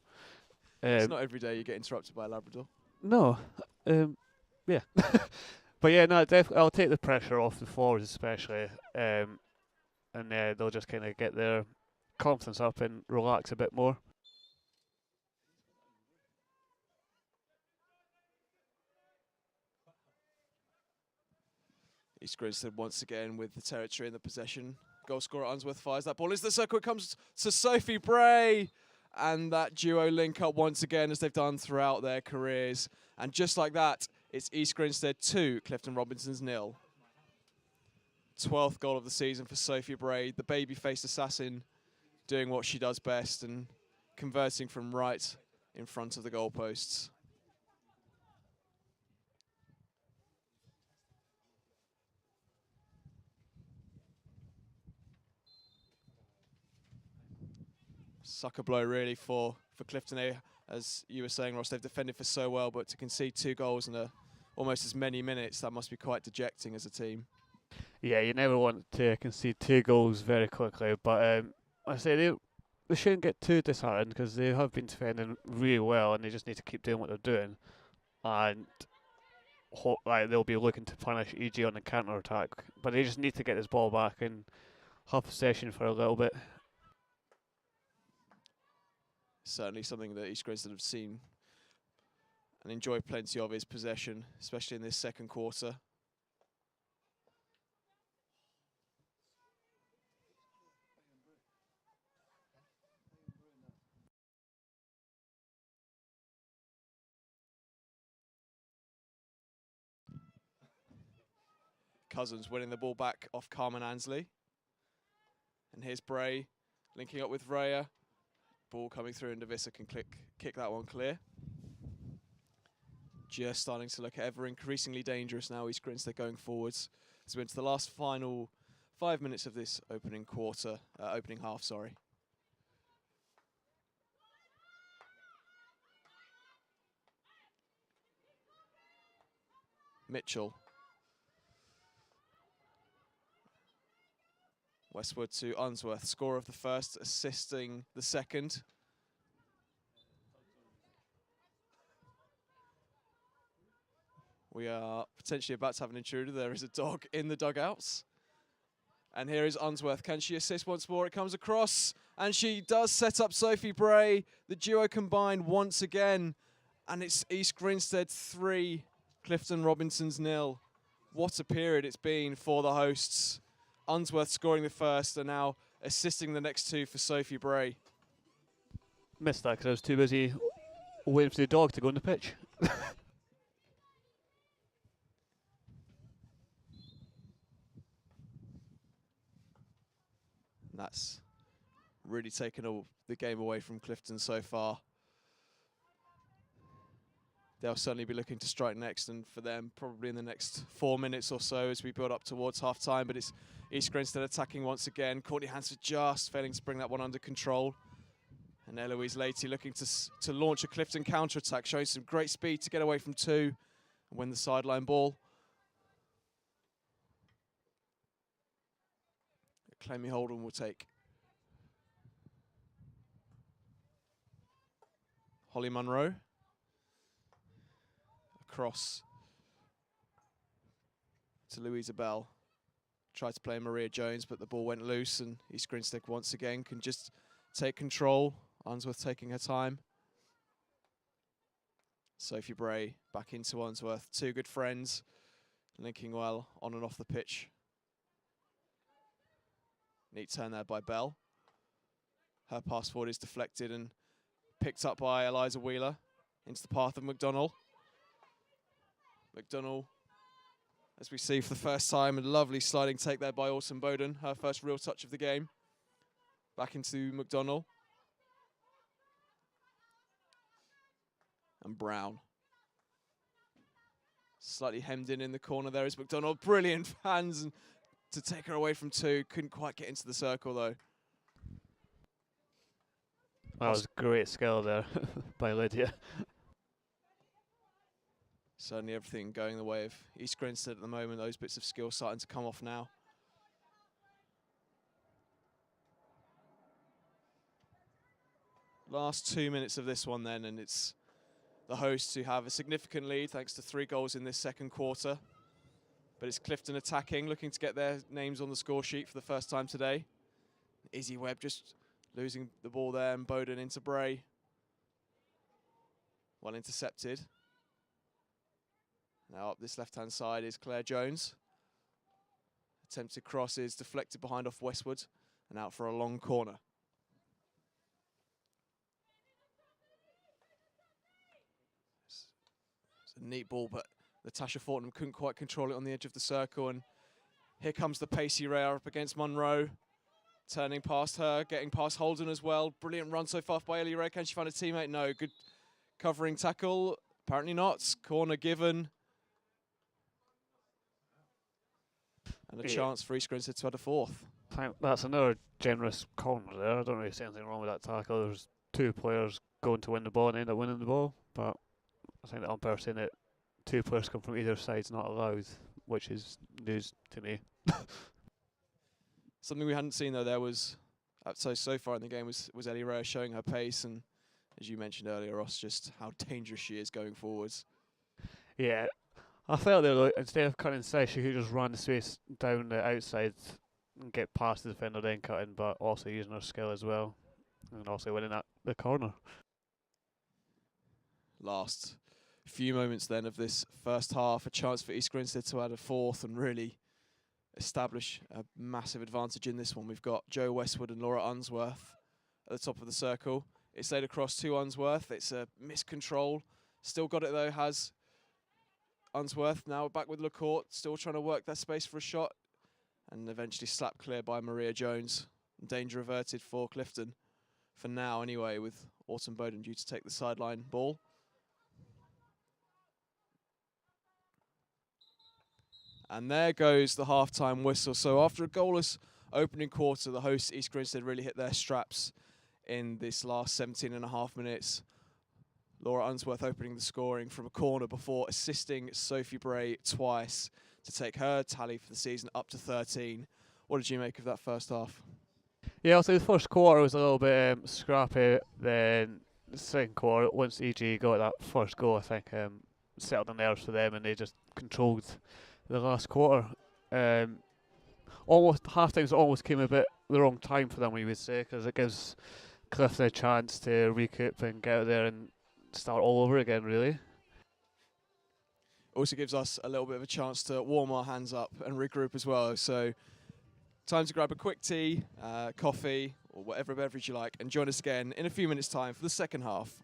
It's not every day you get interrupted by a Labrador. No. Yeah. But yeah, no, definitely, I'll take the pressure off the forwards especially. And they'll just kind of get their confidence up and relax a bit more. East Grinstead once again with the territory in the possession. Goal scorer Unsworth fires that ball into the circle. It comes to Sophie Bray. And that duo link up once again as they've done throughout their careers. And just like that, it's East Grinstead 2, Clifton Robinsons 0. 12th goal of the season for Sophie Bray, the baby-faced assassin, doing what she does best and converting from right in front of the goalposts. Sucker blow really for Clifton A. As you were saying, Ross, they've defended for so well, but to concede 2 goals in almost as many minutes, that must be quite dejecting as a team. Yeah, you never want to concede 2 goals very quickly, but I say they shouldn't get too disheartened because they have been defending really well and they just need to keep doing what they're doing. And like they'll be looking to punish EG on the counter attack, but they just need to get this ball back and have possession for a little bit. Certainly something that East Grinstead have seen and enjoy plenty of, is possession, especially in this second quarter. Cousins winning the ball back off Carmen Ansley. And here's Bray linking up with Raya. Ball coming through and Davissa can kick that one clear. Just starting to look ever increasingly dangerous now, East Grinstead going forwards. As we went to the last final 5 minutes of this opening half, sorry. Mitchell. Westwood to Unsworth, scorer of the first, assisting the second. We are potentially about to have an intruder. There is a dog in the dugouts. And here is Unsworth. Can she assist once more? It comes across, and she does set up Sophie Bray. The duo combined once again, and it's East Grinstead 3, Clifton Robinson's 0. What a period it's been for the hosts. Unsworth scoring the first and now assisting the next two for Sophie Bray. Missed that because I was too busy waiting for the dog to go on the pitch. That's really taken the game away from Clifton so far. They'll certainly be looking to strike next, and for them probably in the next 4 minutes or so as we build up towards half time. But it's East Grinstead attacking once again. Courtney Hansford just failing to bring that one under control. And Eloise Leahy looking to launch a Clifton counter-attack, showing some great speed to get away from two and win the sideline ball. Clemmy Holden will take. Holly Munro. Across to Louisa Bell. Tried to play Maria Jones, but the ball went loose, and East Grinstead once again can just take control. Unsworth taking her time. Sophie Bray back into Unsworth. Two good friends, linking well on and off the pitch. Neat turn there by Bell. Her pass forward is deflected and picked up by Eliza Wheeler into the path of McDonnell. McDonnell, as we see for the first time, a lovely sliding take there by Orson Bowden. Her first real touch of the game. Back into McDonnell. And Brown. Slightly hemmed in the corner there is McDonnell. Brilliant hands and to take her away from two. Couldn't quite get into the circle though. That was great skill there by Lydia. Certainly everything going the way of East Grinstead at the moment. Those bits of skill starting to come off now. Last 2 minutes of this one then, and it's the hosts who have a significant lead thanks to 3 goals in this second quarter. But it's Clifton attacking, looking to get their names on the score sheet for the first time today. Izzy Webb just losing the ball there, and Bowden into Bray. Well intercepted. Now up this left-hand side is Claire Jones. Attempted cross is deflected behind off Westwood and out for a long corner. It's a neat ball, but Natasha Fortnum couldn't quite control it on the edge of the circle, and here comes the pacey Rhea up against Munro. Turning past her, getting past Holden as well. Brilliant run so far by Ellie Ray. Can she find a teammate? No. Good covering tackle. Apparently not. Corner given. And a chance for East Grinstead to add a fourth. That's another generous corner there. I don't really see anything wrong with that tackle. There's 2 players going to win the ball and end up winning the ball. But I think the umpire saying that 2 players come from either side is not allowed, which is news to me. Something we hadn't seen though there was, so far in the game was Ellie Ray showing her pace, and as you mentioned earlier, Ross, just how dangerous she is going forwards. Yeah, I felt there, like, instead of cutting inside, she could just run the space down the outside and get past the defender, then cut in, but also using her skill as well, and also winning at the corner. Last few moments then of this first half, a chance for East Grinstead to add a fourth and really establish a massive advantage in this one. We've got Joe Westwood and Laura Unsworth at the top of the circle. It's laid across to Unsworth. It's a miscontrol. Still got it though, has Unsworth now back with LaCourte, still trying to work that space for a shot, and eventually slapped clear by Maria Jones. Danger averted for Clifton, for now anyway, with Autumn Bowden due to take the sideline ball. And there goes the half-time whistle. So after a goalless opening quarter, the hosts East Grinstead really hit their straps in this last 17 and a half minutes. Laura Unsworth opening the scoring from a corner before assisting Sophie Bray twice to take her tally for the season up to 13. What did you make of that first half? Yeah, also the first quarter was a little bit scrappy. Then the second quarter, once EG got that first goal, I think settled the nerves for them, and they just controlled the last quarter. Almost half times almost came a bit the wrong time for them, we would say, because it gives Clifton a chance to recoup and get out there and start all over again, really. Also gives us a little bit of a chance to warm our hands up and regroup as well. So time to grab a quick tea, coffee, or whatever beverage you like, and join us again in a few minutes' time for the second half.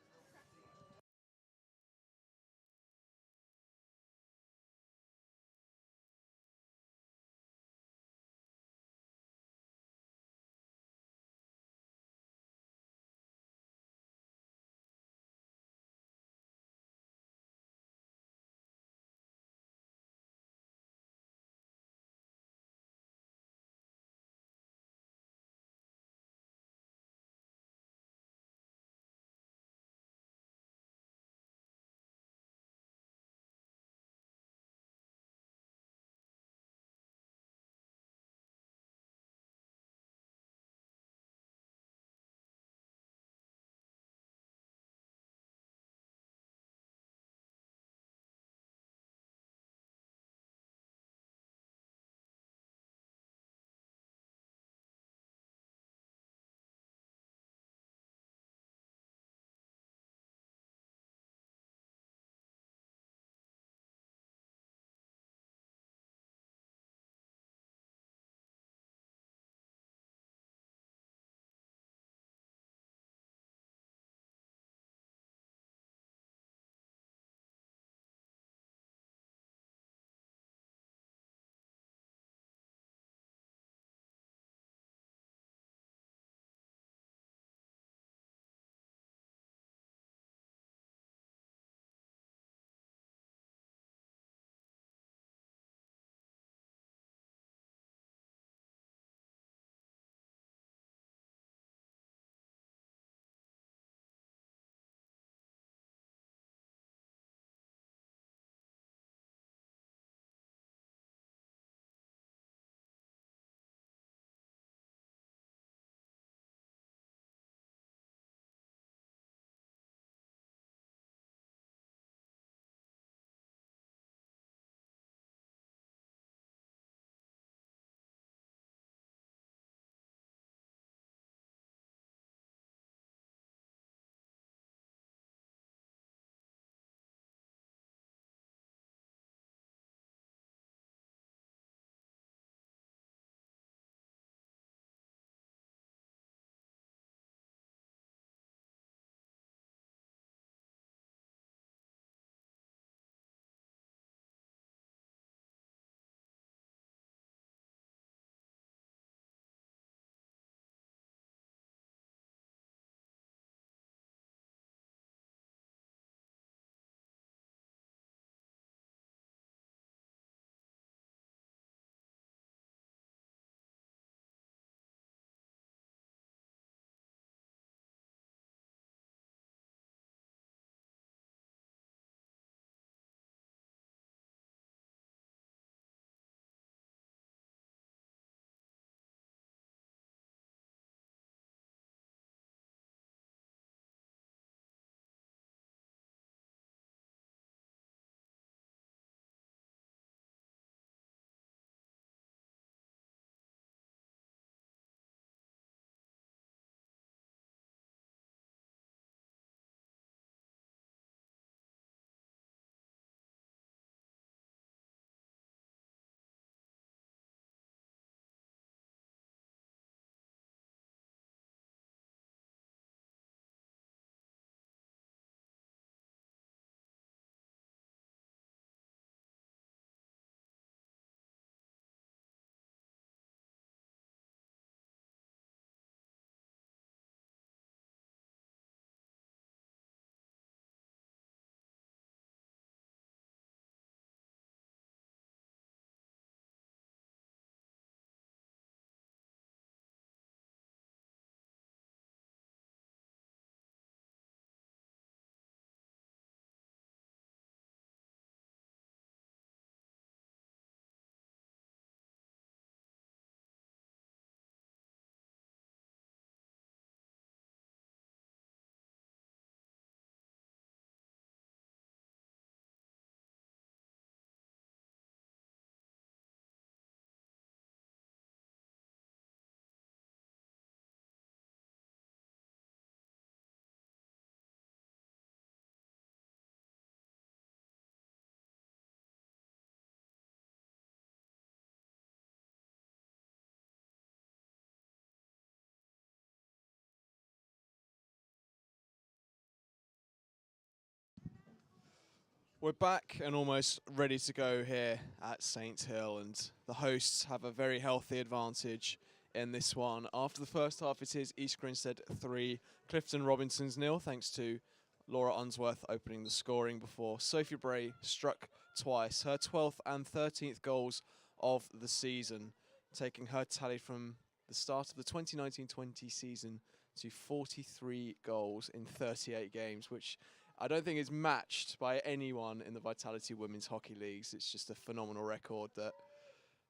We're back and almost ready to go here at Saint Hill, and the hosts have a very healthy advantage in this one. After the first half, it is East Grinstead 3, Clifton Robinsons 0, thanks to Laura Unsworth opening the scoring before Sophie Bray struck twice, her 12th and 13th goals of the season, taking her tally from the start of the 2019-20 season to 43 goals in 38 games, which I don't think is matched by anyone in the Vitality Women's Hockey Leagues. It's just a phenomenal record that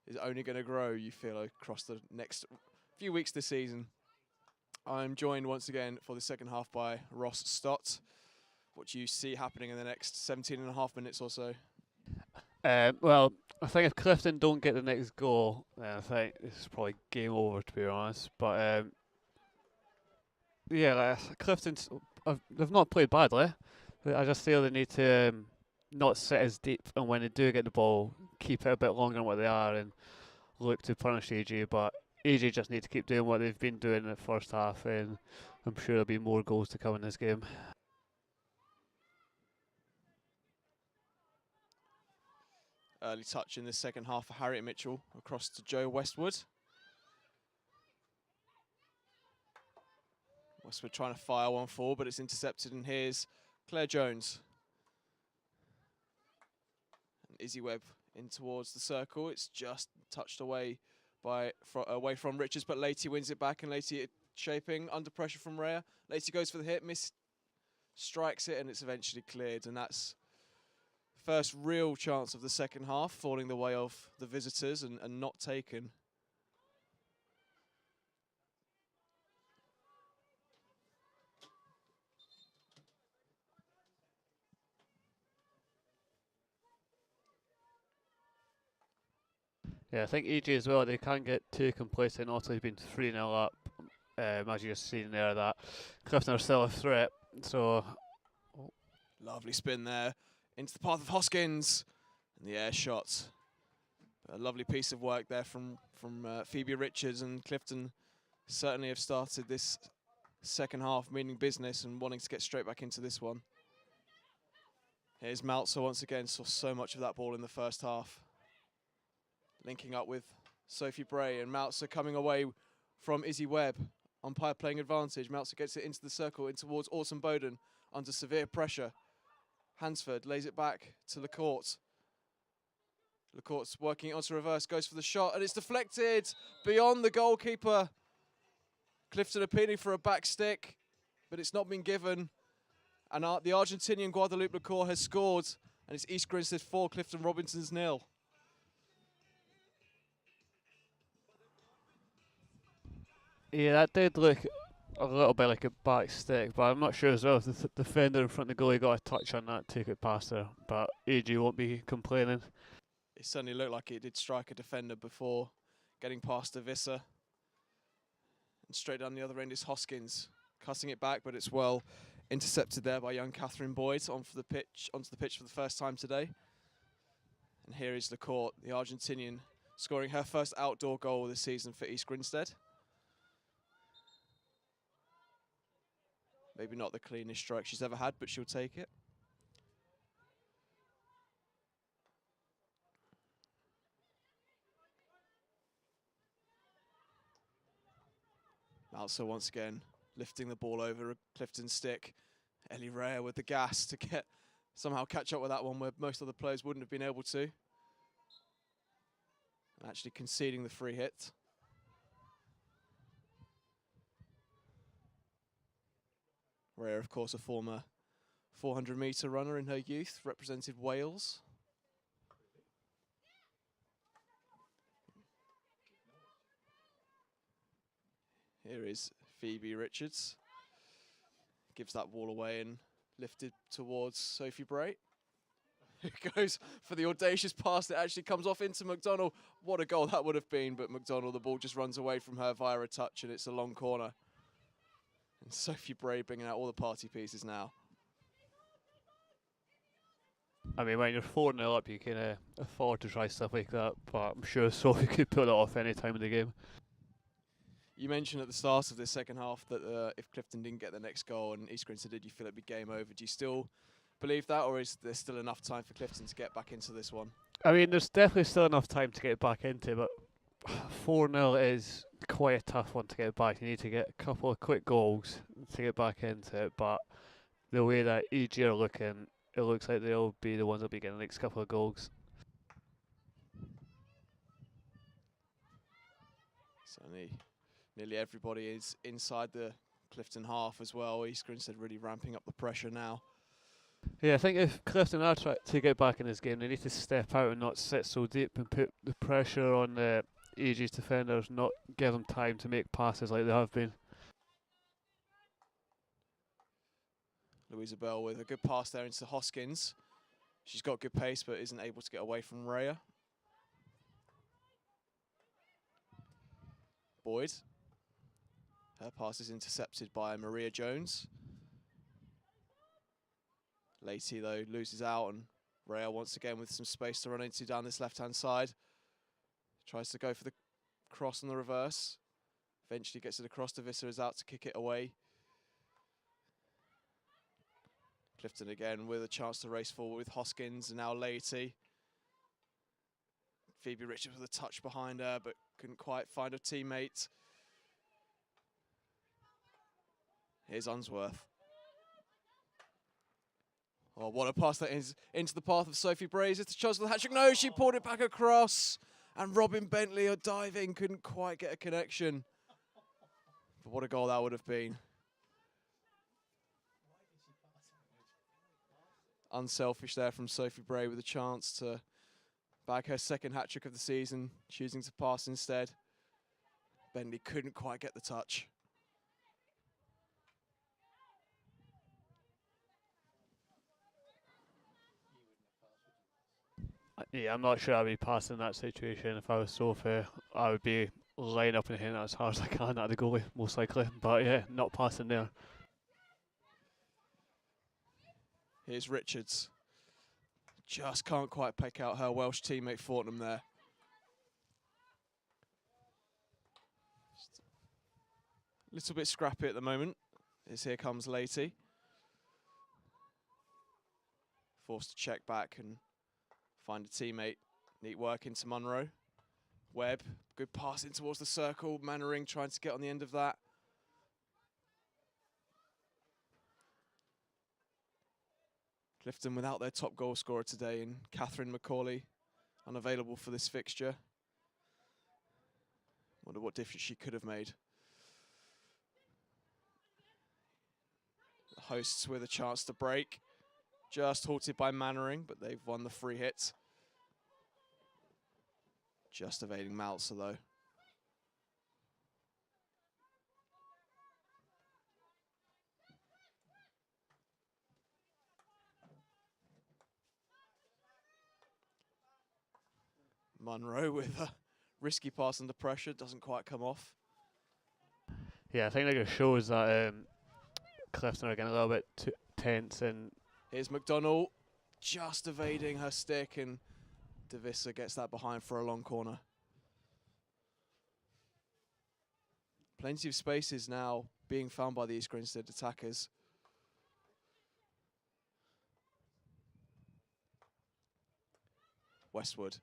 is only going to grow, you feel, across the next few weeks this season. I'm joined once again for the second half by Ross Stott. What do you see happening in the next 17 and a half minutes or so? Well, I think if Clifton don't get the next goal, then I think this is probably game over, to be honest. But yeah, Clifton's they've not played badly. But I just feel they need to not sit as deep, and when they do get the ball, keep it a bit longer than what they are, and look to punish AG. But AG just need to keep doing what they've been doing in the first half, and I'm sure there'll be more goals to come in this game. Early touch in the second half for Harriet Mitchell across to Joe Westwood. Westwood trying to fire one forward, but it's intercepted, and here's Claire Jones. And Izzy Webb in towards the circle. It's just touched away away from Richards, but Lady wins it back, and Lady shaping under pressure from Rhea. Lady goes for the hit, strikes it, and it's eventually cleared, and that's first real chance of the second half, falling the way of the visitors and not taken. Yeah, I think EG as well, they can't get too complacent. Also, they've been 3-0 up, as you've seen there, that Clifton are still a threat. So, Lovely spin there into the path of Hoskins, and the air shot. A lovely piece of work there from Phoebe Richards, and Clifton certainly have started this second half meaning business and wanting to get straight back into this one. Here's Maltzer once again, saw so much of that ball in the first half. Linking up with Sophie Bray, and Maltzer coming away from Izzy Webb. Umpire playing advantage. Maltzer gets it into the circle, in towards Orson Bowden under severe pressure. Hansford lays it back to LaCourte. LaCourte's working it onto reverse, goes for the shot, and it's deflected beyond the goalkeeper. Clifton appealing for a back stick, but it's not been given. And the Argentinian Guadalupe LaCour has scored, and it's East Grinstead 4, Clifton Robinsons 0. yeah, that did look a little bit like a back stick, but I'm not sure as well if the defender in front of the goalie got a touch on that, took it past her. But AG won't be complaining. It certainly looked like it did strike a defender before getting past Avissa. And straight down the other end is Hoskins, cutting it back, but it's well intercepted there by young Catherine Boyd onto the pitch for the first time today. And here is LaCourte, the Argentinian, scoring her first outdoor goal of the season for East Grinstead. Maybe not the cleanest strike she's ever had, but she'll take it. Maltzer once again lifting the ball over a Clifton stick. Ellie Rhea with the gas to somehow catch up with that one where most other players wouldn't have been able to. And actually conceding the free hit. Rhea, of course, a former 400-metre runner in her youth, represented Wales. Here is Phoebe Richards. Gives that ball away and lifted towards Sophie Bray. Who goes for the audacious pass that actually comes off into McDonald. What a goal that would have been, but McDonald, the ball just runs away from her via a touch, and it's a long corner. And Sophie Bray bringing out all the party pieces now. I mean, when you're 4-0 up, you can afford to try stuff like that, but I'm sure Sophie could pull it off any time of the game. You mentioned at the start of this second half that if Clifton didn't get the next goal and East Grinstead did, you feel it'd be game over. Do you still believe that, or is there still enough time for Clifton to get back into this one? I mean, there's definitely still enough time to get back into, but 4-0 is quite a tough one to get back. You need to get a couple of quick goals to get back into it, but the way that EG are looking, it looks like they'll be the ones that'll be getting the next couple of goals. So nearly everybody is inside the Clifton half as well. East Grinstead really ramping up the pressure now. Yeah, I think if Clifton are trying to get back in this game, they need to step out and not sit so deep and put the pressure on the EG's defenders, not give them time to make passes like they have been. Louisa Bell with a good pass there into Hoskins. She's got good pace but isn't able to get away from Rhea. Boyd. Her pass is intercepted by Maria Jones. Lacey, though, loses out, and Rhea once again with some space to run into down this left-hand side. Tries to go for the cross on the reverse. Eventually gets it across to Visser, is out to kick it away. Clifton again with a chance to race forward with Hoskins, and now Lacey. Phoebe Richards with a touch behind her, but couldn't quite find a teammate. Here's Unsworth. Oh, what a pass that is into the path of Sophie Brazier. It's a chance for the hat-trick. No, she pulled it back across. And Robin Bentley are diving, couldn't quite get a connection. But what a goal that would have been. Unselfish there from Sophie Bray with a chance to bag her second hat-trick of the season, choosing to pass instead. Bentley couldn't quite get the touch. Yeah, I'm not sure I'd be passing that situation. If I was Sophie, I would be lining up and hitting it as hard as I can at the goalie, most likely. But yeah, not passing there. Here's Richards. Just can't quite pick out her Welsh teammate Fortnum there. Just a little bit scrappy at the moment, as here comes Lacey. Forced to check back and find a teammate. Neat work into Munro. Webb, good pass in towards the circle. Mannering trying to get on the end of that. Clifton without their top goal scorer today in Catherine McCauley, unavailable for this fixture. Wonder what difference she could have made. The hosts with a chance to break. Just halted by Mannering, but they've won the free hit. Just evading Malzer, though. Munro with a risky pass under pressure, doesn't quite come off. Yeah, I think that just shows that Clifton are getting a little bit too tense. And here's McDonnell just evading her stick, and Devissa gets that behind for a long corner. Plenty of spaces now being found by the East Grinstead attackers. Westwood.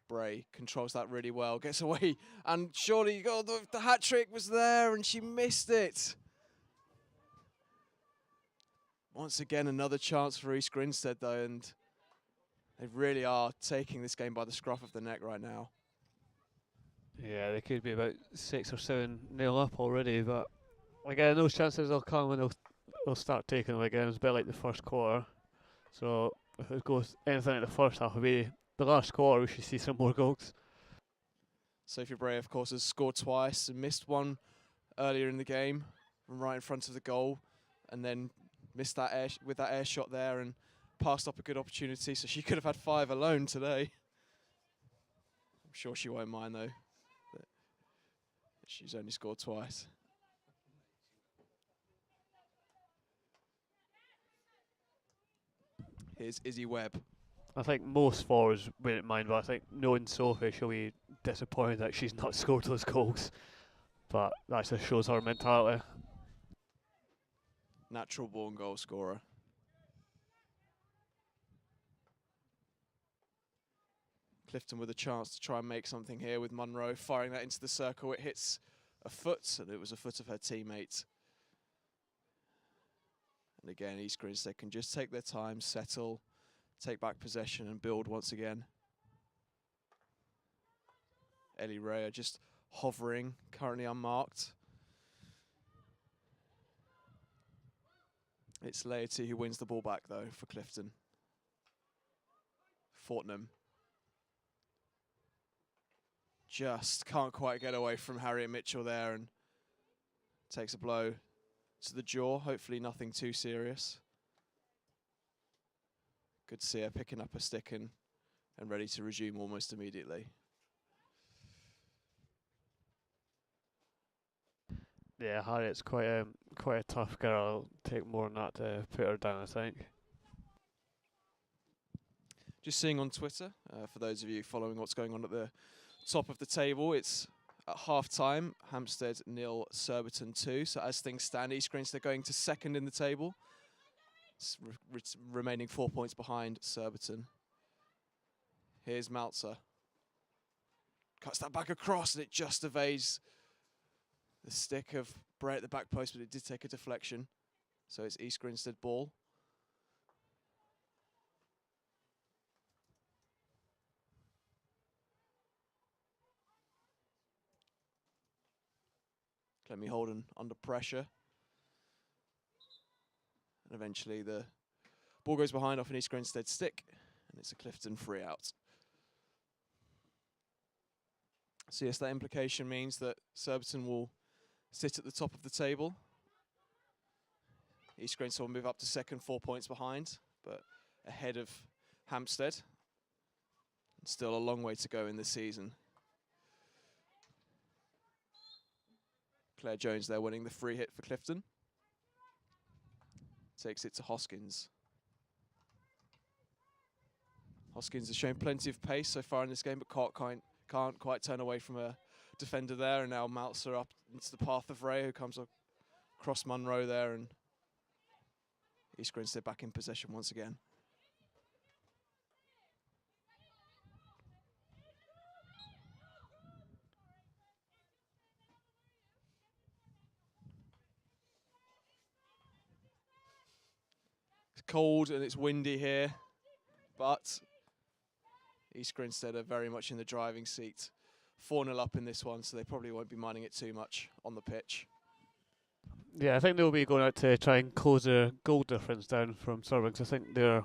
Bray controls that really well, gets away, and surely the hat-trick was there and she missed it. Once again, another chance for East Grinstead though, and they really are taking this game by the scruff of the neck right now. yeah, they could be about 6 or 7-0 up already, but again, those chances will come when they'll start taking them again. It's a bit like the first quarter. So if it goes anything like the first half, it'll be the last quarter we should see some more goals. Sophie Bray, of course, has scored twice and missed one earlier in the game from right in front of the goal, and then missed that air shot there and passed up a good opportunity, so she could have had 5 alone today. I'm sure she won't mind though, that she's only scored twice. Here's Izzy Webb. I think most forwards wouldn't mind, but I think knowing Sophie, she'll be disappointed that she's not scored those goals. But that just shows her mentality. natural born goal scorer. Clifton with a chance to try and make something here with Munro firing that into the circle. It hits a foot, and it was a foot of her teammate. And again, East Grinstead can just take their time, settle, take back possession and build once again. Ellie Ray are just hovering, currently unmarked. It's Laity who wins the ball back though for Clifton. Fortnum just can't quite get away from Harriet Mitchell there and takes a blow to the jaw. Hopefully nothing too serious. Good to see her picking up a stick and ready to resume almost immediately. Yeah, Harriet's quite a tough girl. It'll take more than that to put her down, I think. Just seeing on Twitter, for those of you following what's going on at the top of the table, it's at half-time, Hampstead 0, Surbiton 2. So as things stand, East Grinstead going to second in the table. Remaining 4 points behind Surbiton. Here's Maltzer. Cuts that back across and it just evades the stick of Bray at the back post, but it did take a deflection. So it's East Grinstead ball. Clemmy Holden under pressure. And eventually the ball goes behind off an East Grinstead stick, and it's a Clifton free out. So yes, that implication means that Surbiton will sit at the top of the table. East Grinstead will move up to second, 4 points behind, but ahead of Hampstead. Still a long way to go in this season. Claire Jones there winning the free hit for Clifton. Takes it to Hoskins. Hoskins has shown plenty of pace so far in this game, but can't quite turn away from a defender there. And now Maltzer up into the path of Ray, who comes across Munro there, and East Grinstead back in possession once again. It's cold and it's windy here, but East Grinstead are very much in the driving seat. 4-0 up in this one, so they probably won't be minding it too much on the pitch. Yeah, I think they'll be going out to try and close their goal difference down from Surbiton, because I think they're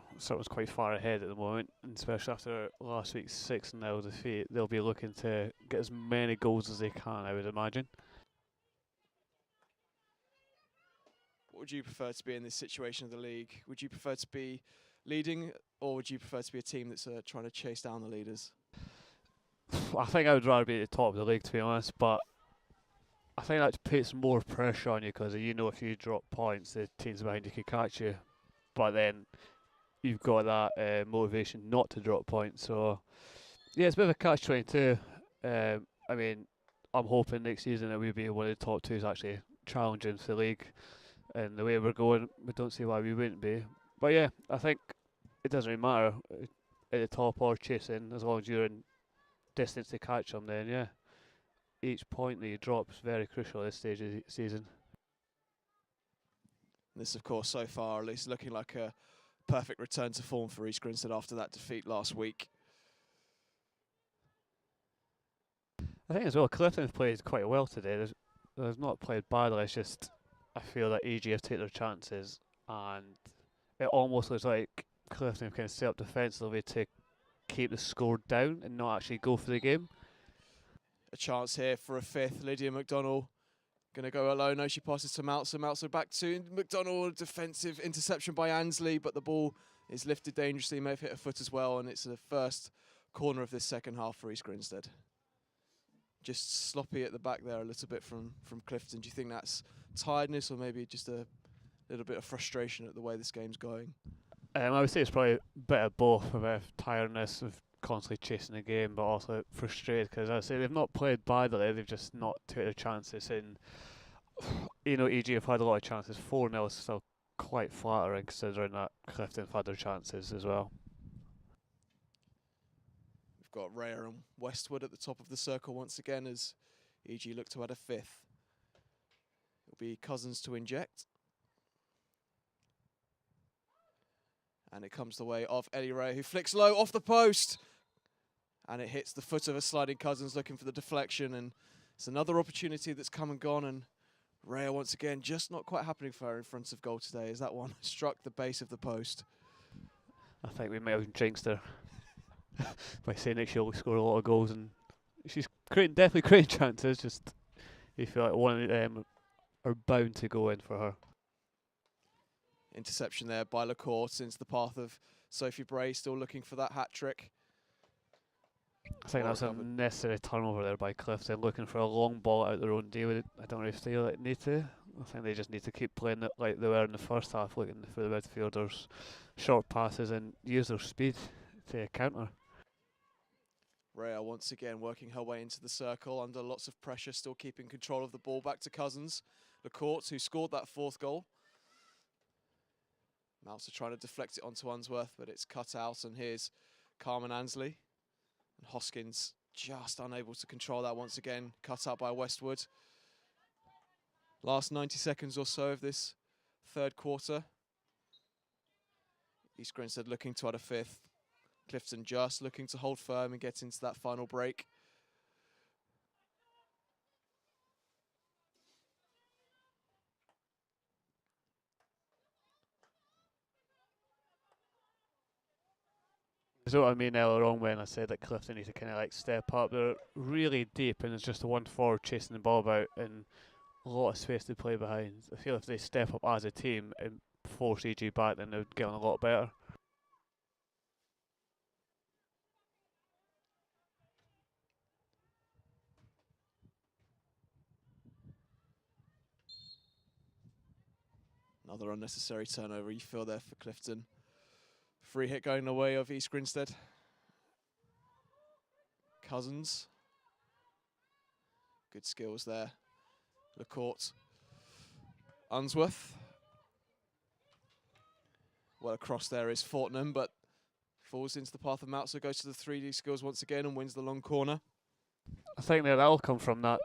quite far ahead at the moment, and especially after last week's 6-0 defeat, they'll be looking to get as many goals as they can, I would imagine. What would you prefer to be in this situation of the league? Would you prefer to be leading, or would you prefer to be a team that's trying to chase down the leaders? I think I would rather be at the top of the league, to be honest, but I think that puts more pressure on you, because you know if you drop points, the teams behind you can catch you, but then you've got that motivation not to drop points. So yeah, it's a bit of a catch-22. I mean, I'm hoping next season that we'll be one of the top twos actually challenging for the league, and the way we're going, we don't see why we wouldn't be. But yeah, I think it doesn't really matter at the top or chasing, as long as you're in distance to catch them. Then yeah, each point that you drop is very crucial at this stage of the season. This, of course, so far at least looking like a perfect return to form for East Grinstead after that defeat last week. I think as well, Clifton have played quite well today. They've not played badly. It's just I feel that EG have taken their chances, and it almost looks like Clifton have kind of set up defensively to keep the score down and not actually go for the game. A chance here for a fifth. Lydia McDonnell going to go alone. No, she passes to Maltzer. Maltzer back to McDonnell. Defensive interception by Ansley, but the ball is lifted dangerously. May have hit her foot as well, and it's the first corner of this second half for East Grinstead. Just sloppy at the back there a little bit from Clifton. Do you think that's tiredness, or maybe just a little bit of frustration at the way this game's going? I would say it's probably a bit of both, a bit of tiredness of constantly chasing the game, but also frustrated, because I say they've not played badly, they've just not taken their chances. And you know, EG have had a lot of chances. 4-0 is still quite flattering considering that Clifton have had their chances as well. We've got Rhea and Westwood at the top of the circle once again as EG look to add a fifth. It'll be Cousins to inject. And it comes the way of Ellie Rhea, who flicks low off the post. And it hits the foot of a sliding Cousins looking for the deflection. And it's another opportunity that's come and gone. And Rhea once again just not quite happening for her in front of goal today as that one struck the base of the post. I think we may have jinxed her by saying that she'll score a lot of goals, and she's definitely creating chances, just you feel like one of them are bound to go in for her. Interception there by Lacourte into the path of Sophie Bray, still looking for that hat-trick. I think that's a necessary turnover there by Clifton, looking for a long ball out their own D. I don't really feel like they need to. I think they just need to keep playing it like they were in the first half, looking for the midfielders, short passes and use their speed to counter. Rhea once again working her way into the circle under lots of pressure, still keeping control of the ball. Back to Cousins. Lacourte, who scored that fourth goal. Mouse are trying to deflect it onto Unsworth, but it's cut out, and here's Carmen Ansley. And Hoskins just unable to control that once again, cut out by Westwood. Last 90 seconds or so of this third quarter. East Grinstead looking to add a fifth. Clifton just looking to hold firm and get into that final break. Is what I mean earlier on when I said that Clifton need to kind of like step up. They're really deep and it's just the one forward chasing the ball about and a lot of space to play behind. I feel if they step up as a team and force EG back, then they would get on a lot better. Another unnecessary turnover you feel there for Clifton. Free hit going the way of East Grinstead. Cousins. Good skills there. Lacourte. Unsworth. Well across there is Fortnum, but falls into the path of Moutzer, goes to the 3D skills once again and wins the long corner. I think that'll come from that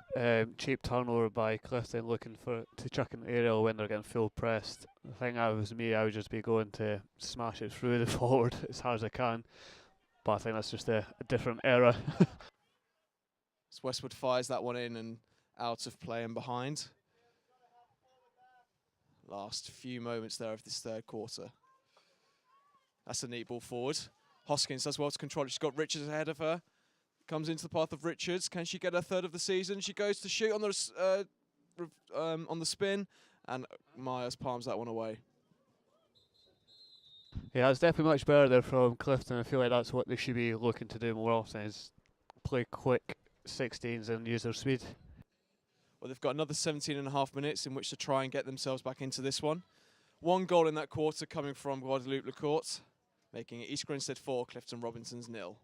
cheap turnover by Clifton looking to chuck in the aerial when they're getting full pressed. I think that was me, I would just be going to smash it through the forward as hard as I can. But I think that's just a different era. As Westwood fires that one in and out of play and behind. Last few moments there of this third quarter. That's a neat ball forward. Hoskins does well to control it. She's got Richards ahead of her. Comes into the path of Richards. Can she get her third of the season? She goes to shoot on the spin, and Myers palms that one away. Yeah, it's definitely much better there from Clifton. I feel like that's what they should be looking to do more often, is play quick 16s and use their speed. Well, they've got another 17.5 minutes in which to try and get themselves back into this one. One goal in that quarter coming from Guadalupe Lacourte, making it East Grinstead 4, Clifton Robinsons 0.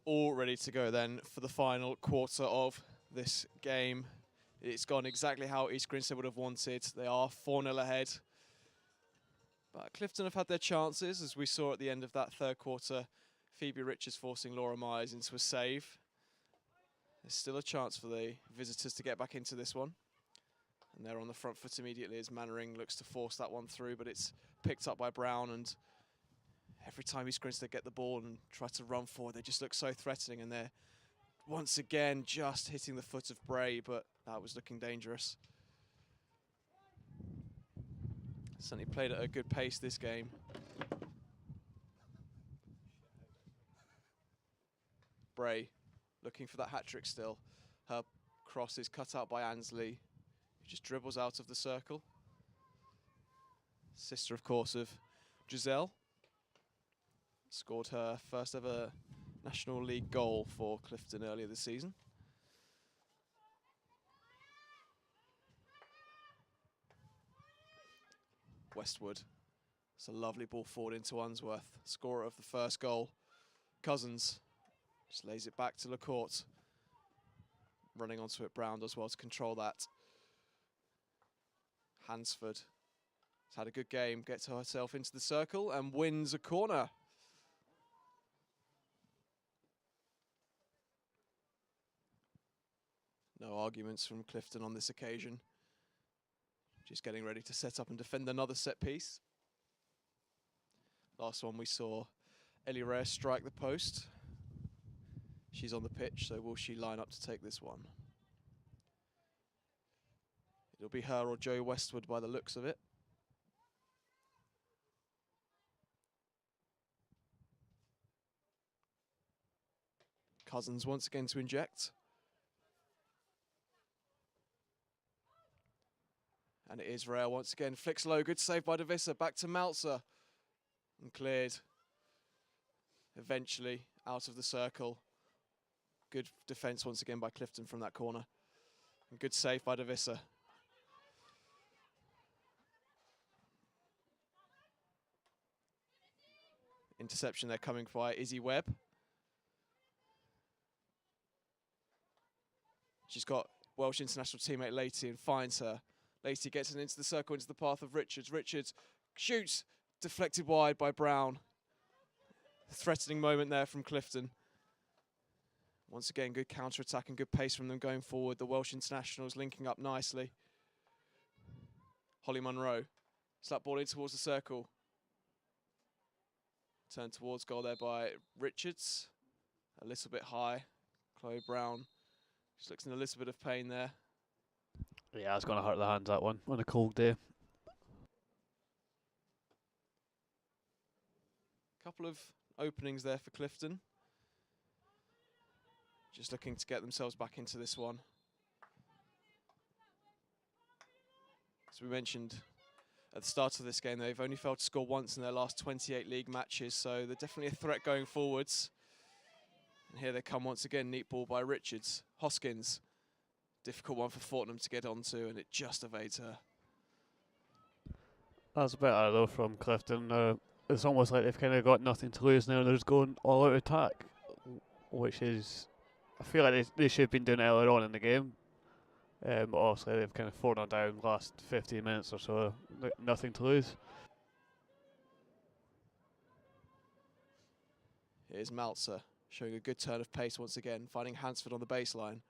all ready to go then for the final quarter of this game. It's gone exactly how East Grinstead would have wanted. They are 4-0 ahead. But Clifton have had their chances, as we saw at the end of that third quarter. Phoebe Richards forcing Laura Myers into a save. There's still a chance for the visitors to get back into this one. And they're on the front foot immediately as Mannering looks to force that one through, but it's picked up by Brown. And every time East Grinstead get the ball and try to run forward, they just look so threatening, and they're once again just hitting the foot of Bray, but that was looking dangerous. Certainly played at a good pace this game. Bray looking for that hat-trick still. Her cross is cut out by Ansley, who just dribbles out of the circle. Sister, of course, of Giselle. Scored her first ever National League goal for Clifton earlier this season. Westwood. It's a lovely ball forward into Unsworth, scorer of the first goal. Cousins just lays it back to LaCourte. Running onto it, Brown does well to control that. Hansford has had a good game, gets herself into the circle and wins a corner. No arguments from Clifton on this occasion. Just getting ready to set up and defend another set piece. Last one we saw Ellie Reyes strike the post. She's on the pitch, so will she line up to take this one? It'll be her or Joe Westwood by the looks of it. Cousins once again to inject. And it is Rhea once again. Flicks low, good save by Davissa. Back to Malzer. And cleared. Eventually out of the circle. Good defence once again by Clifton from that corner. And good save by Davissa. Interception there coming by Izzy Webb. She's got Welsh international teammate Lacey and finds her. Lacey gets it into the circle, into the path of Richards. Richards shoots, deflected wide by Brown. Threatening moment there from Clifton. Once again, good counter-attack and good pace from them going forward. The Welsh internationals linking up nicely. Holly Munro. Slap ball in towards the circle. Turned towards goal there by Richards. A little bit high. Chloe Brown just looks in a little bit of pain there. Yeah, it's going to hurt the hands, that one, on a cold day. Couple of openings there for Clifton. Just looking to get themselves back into this one. As we mentioned at the start of this game, they've only failed to score once in their last 28 league matches, so they're definitely a threat going forwards. And here they come once again, neat ball by Richards. Hoskins. Difficult one for Fortnum to get onto, and it just evades her. That's better though from Clifton. It's almost like they've kind of got nothing to lose now. They're just going all out attack, which is, I feel like they should have been doing it earlier on in the game. But obviously they've kind of fallen down the last 15 minutes or so. Nothing to lose. Here's Malzer showing a good turn of pace once again, finding Hansford on the baseline.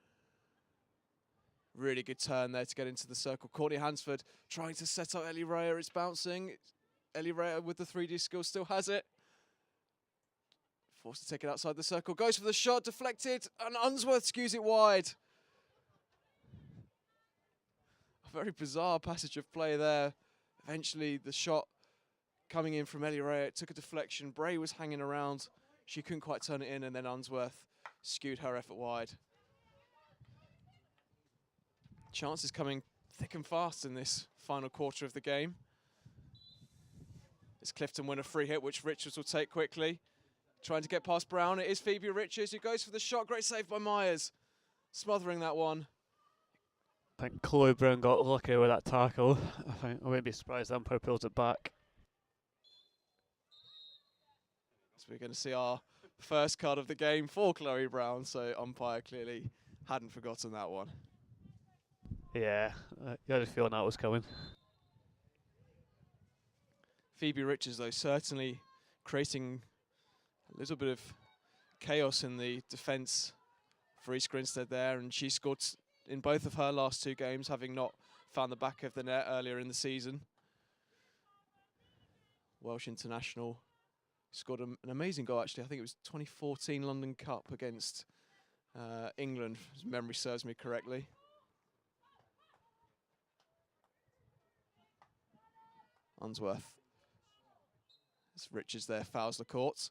Really good turn there to get into the circle. Courtney Hansford trying to set up Ellie Rhea. It's bouncing. Ellie Rhea with the 3D skill still has it. Forced to take it outside the circle. Goes for the shot, deflected, and Unsworth skews it wide. A very bizarre passage of play there. Eventually the shot coming in from Ellie Rhea. It took a deflection. Bray was hanging around. She couldn't quite turn it in, and then Unsworth skewed her effort wide. Chances coming thick and fast in this final quarter of the game. As Clifton win a free hit, which Richards will take quickly. Trying to get past Brown. It is Phoebe Richards who goes for the shot. Great save by Myers. Smothering that one. I think Chloe Brown got lucky with that tackle. I wouldn't be surprised the umpire pulls it back. So we're going to see our first card of the game for Chloe Brown, so umpire clearly hadn't forgotten that one. Yeah, you had a feeling that was coming. Phoebe Richards, though, certainly creating a little bit of chaos in the defence for East Grinstead there, and she scored in both of her last 2 games, having not found the back of the net earlier in the season. Welsh international, scored an amazing goal, actually. I think it was 2014 London Cup against England, if memory serves me correctly. Unsworth. As Richards there fouls the court.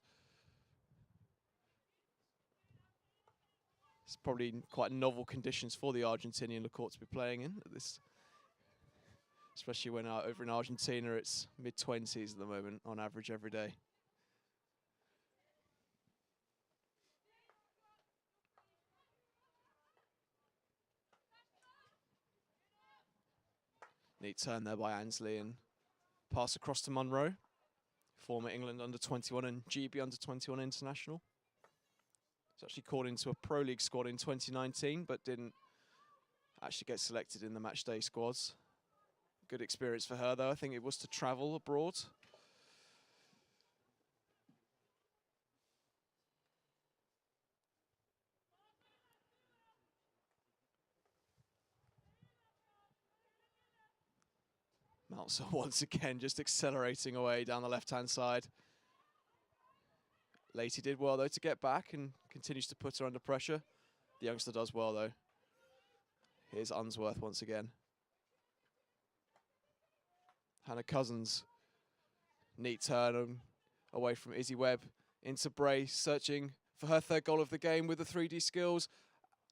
It's probably quite novel conditions for the Argentinian court to be playing in at this, especially when over in Argentina it's mid-20s at the moment on average every day. Neat turn there by Ansley and pass across to Munro, former England under-21 and GB under-21 international. He's actually called into a Pro League squad in 2019, but didn't actually get selected in the match day squads. Good experience for her, though. I think it was to travel abroad. Meltzer once again just accelerating away down the left-hand side. Lady did well, though, to get back and continues to put her under pressure. The youngster does well, though. Here's Unsworth once again. Hannah Cousins. Neat turn away from Izzy Webb into Bray, searching for her 3rd goal of the game with the 3D skills.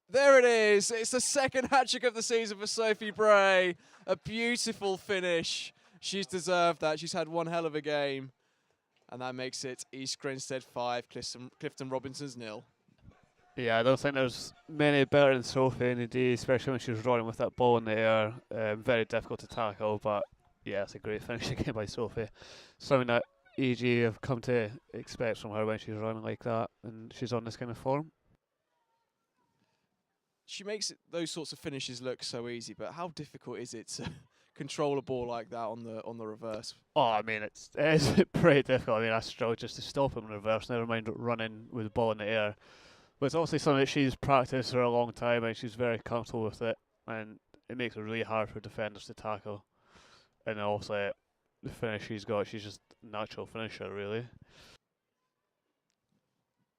There it is. It's the 2nd hat-trick of the season for Sophie Bray. A beautiful finish. She's deserved that. She's had one hell of a game. And that makes it East Grinstead 5, Clifton Robinson's 0. Yeah, I don't think there's many better than Sophie in the D, especially when she was running with that ball in the air. Very difficult to tackle, but yeah, it's a great finish again by Sophie. Something that EG have come to expect from her when she's running like that, and she's on this kind of form. She makes those sorts of finishes look so easy, but how difficult is it to control a ball like that on the reverse? Oh, I mean, it's pretty difficult. I mean, I struggle just to stop him in reverse, never mind running with the ball in the air. But it's obviously something that she's practiced for a long time, and she's very comfortable with it, and it makes it really hard for defenders to tackle. And also, the finish she's got, she's just a natural finisher, really.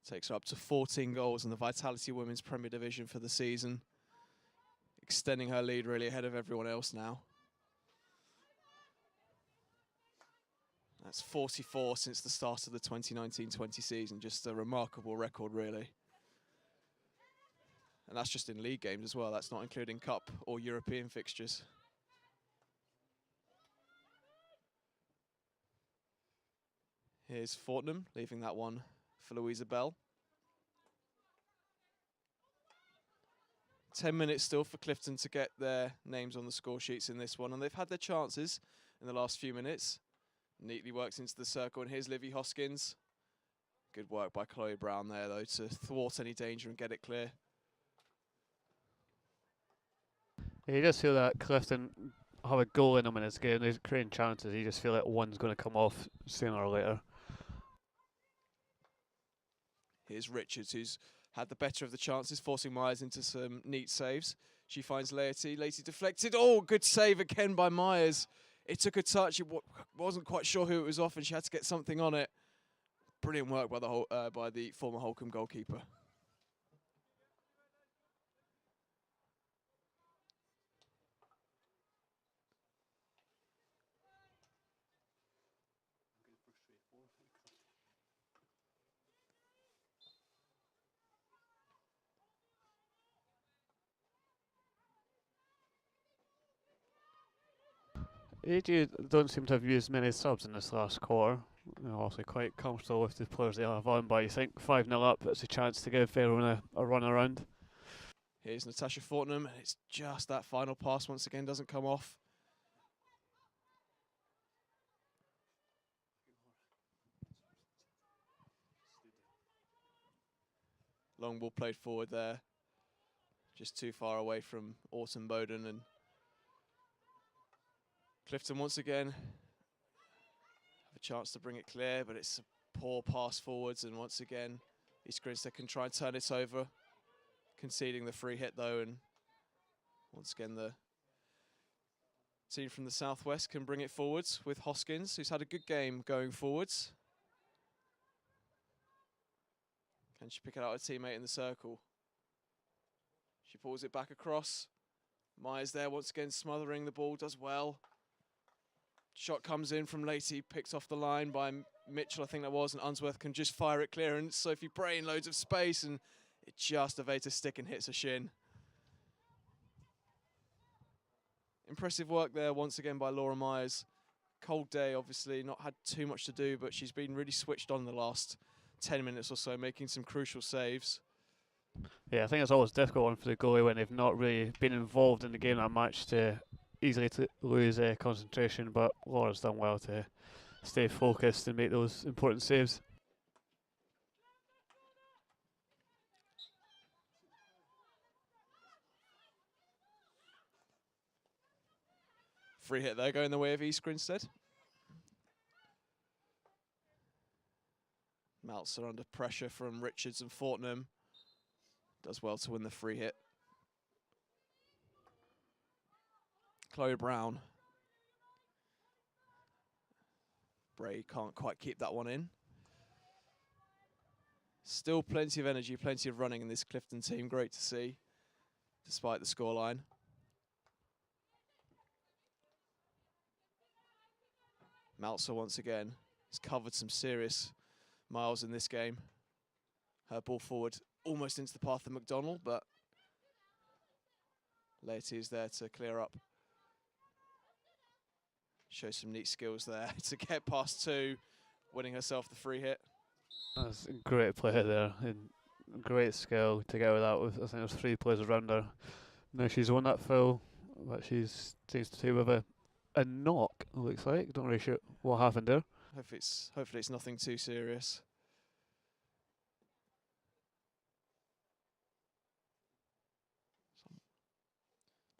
Takes her up to 14 goals in the Vitality Women's Premier Division for the season. Extending her lead really ahead of everyone else now. That's 44 since the start of the 2019-20 season. Just a remarkable record, really. And that's just in league games as well. That's not including Cup or European fixtures. Here's Fortnum, leaving that one for Louisa Bell. 10 minutes still for Clifton to get their names on the score sheets in this one, and they've had their chances in the last few minutes. Neatly works into the circle, and here's Livy Hoskins. Good work by Chloe Brown there, though, to thwart any danger and get it clear. Yeah, you just feel that Clifton have a goal in them in this game. They're creating chances. You just feel like one's going to come off sooner or later. Here's Richards, who's had the better of the chances, forcing Myers into some neat saves. She finds Laity. Laity deflected. Oh, good save again by Myers. It took a touch. It wasn't quite sure who it was off, and she had to get something on it. Brilliant work by the former Holcombe goalkeeper. AG don't seem to have used many subs in this last quarter. They're also quite comfortable with the players they have on, but you think 5-0 up, it's a chance to give everyone a run around. Here's Natasha Fortnum, and it's just that final pass once again doesn't come off. Long ball played forward there. Just too far away from Autumn Bowden, and Clifton once again have a chance to bring it clear, but it's a poor pass forwards, and once again East Grinstead can try and turn it over, conceding the free hit though, and once again the team from the southwest can bring it forwards with Hoskins, who's had a good game going forwards. Can she pick it out her teammate in the circle? She pulls it back across. Myers there once again smothering the ball, does well. Shot comes in from Lacey, picked off the line by Mitchell, I think that was, and Unsworth can just fire it clear, and Sophie Bray in loads of space, and it just evades a stick and hits her shin. Impressive work there once again by Laura Myers. Cold day, obviously, not had too much to do, but she's been really switched on the last 10 minutes or so, making some crucial saves. Yeah, I think it's always a difficult one for the goalie when they've not really been involved in the game that much to easily lose concentration, but Laura's done well to stay focused and make those important saves. Free hit there going the way of East Grinstead. Maltzer under pressure from Richards and Fortnum. Does well to win the free hit. Chloe Brown. Bray can't quite keep that one in. Still plenty of energy, plenty of running in this Clifton team. Great to see, despite the scoreline. Maltzer once again has covered some serious miles in this game. Her ball forward almost into the path of McDonald, but Laity is there to clear up. Shows some neat skills there to get past two, winning herself the free hit. That's a great play there, and great skill to get with that. I think there's 3 players around her. Now she's won that foul, but she seems to with a knock, it looks like. Don't really sure what happened there. Hopefully it's nothing too serious.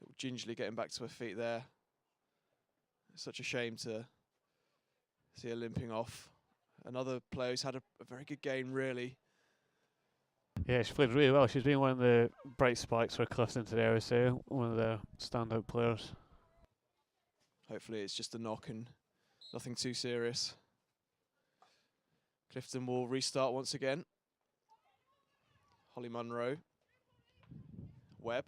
Little gingerly getting back to her feet there. It's such a shame to see her limping off. Another player who's had a very good game, really. Yeah, she played really well. She's been one of the bright sparks for Clifton today, I would say. One of the standout players. Hopefully it's just a knock and nothing too serious. Clifton will restart once again. Holly Munro. Webb.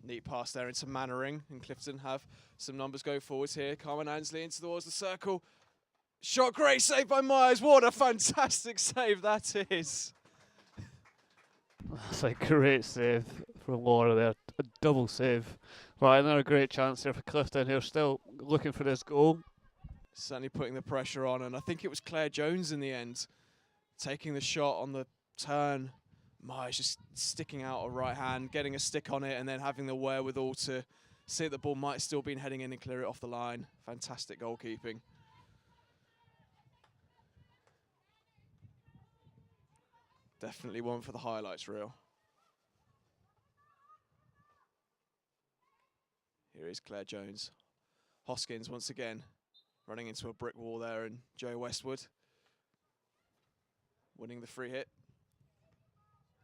Neat pass there into Mannering, and Clifton have some numbers go forwards here. Carmen Ansley into towards the circle. Shot, great save by Myers. What a fantastic save that is. That's a great save from Laura there. A double save. Right, another great chance there for Clifton, who are still looking for this goal. Certainly putting the pressure on, and I think it was Claire Jones in the end taking the shot on the turn. Myers just sticking out a right hand, getting a stick on it, and then having the wherewithal to see that the ball might still been heading in and clear it off the line. Fantastic goalkeeping. Definitely one for the highlights reel. Here is Claire Jones. Hoskins once again running into a brick wall there, and Joe Westwood winning the free hit.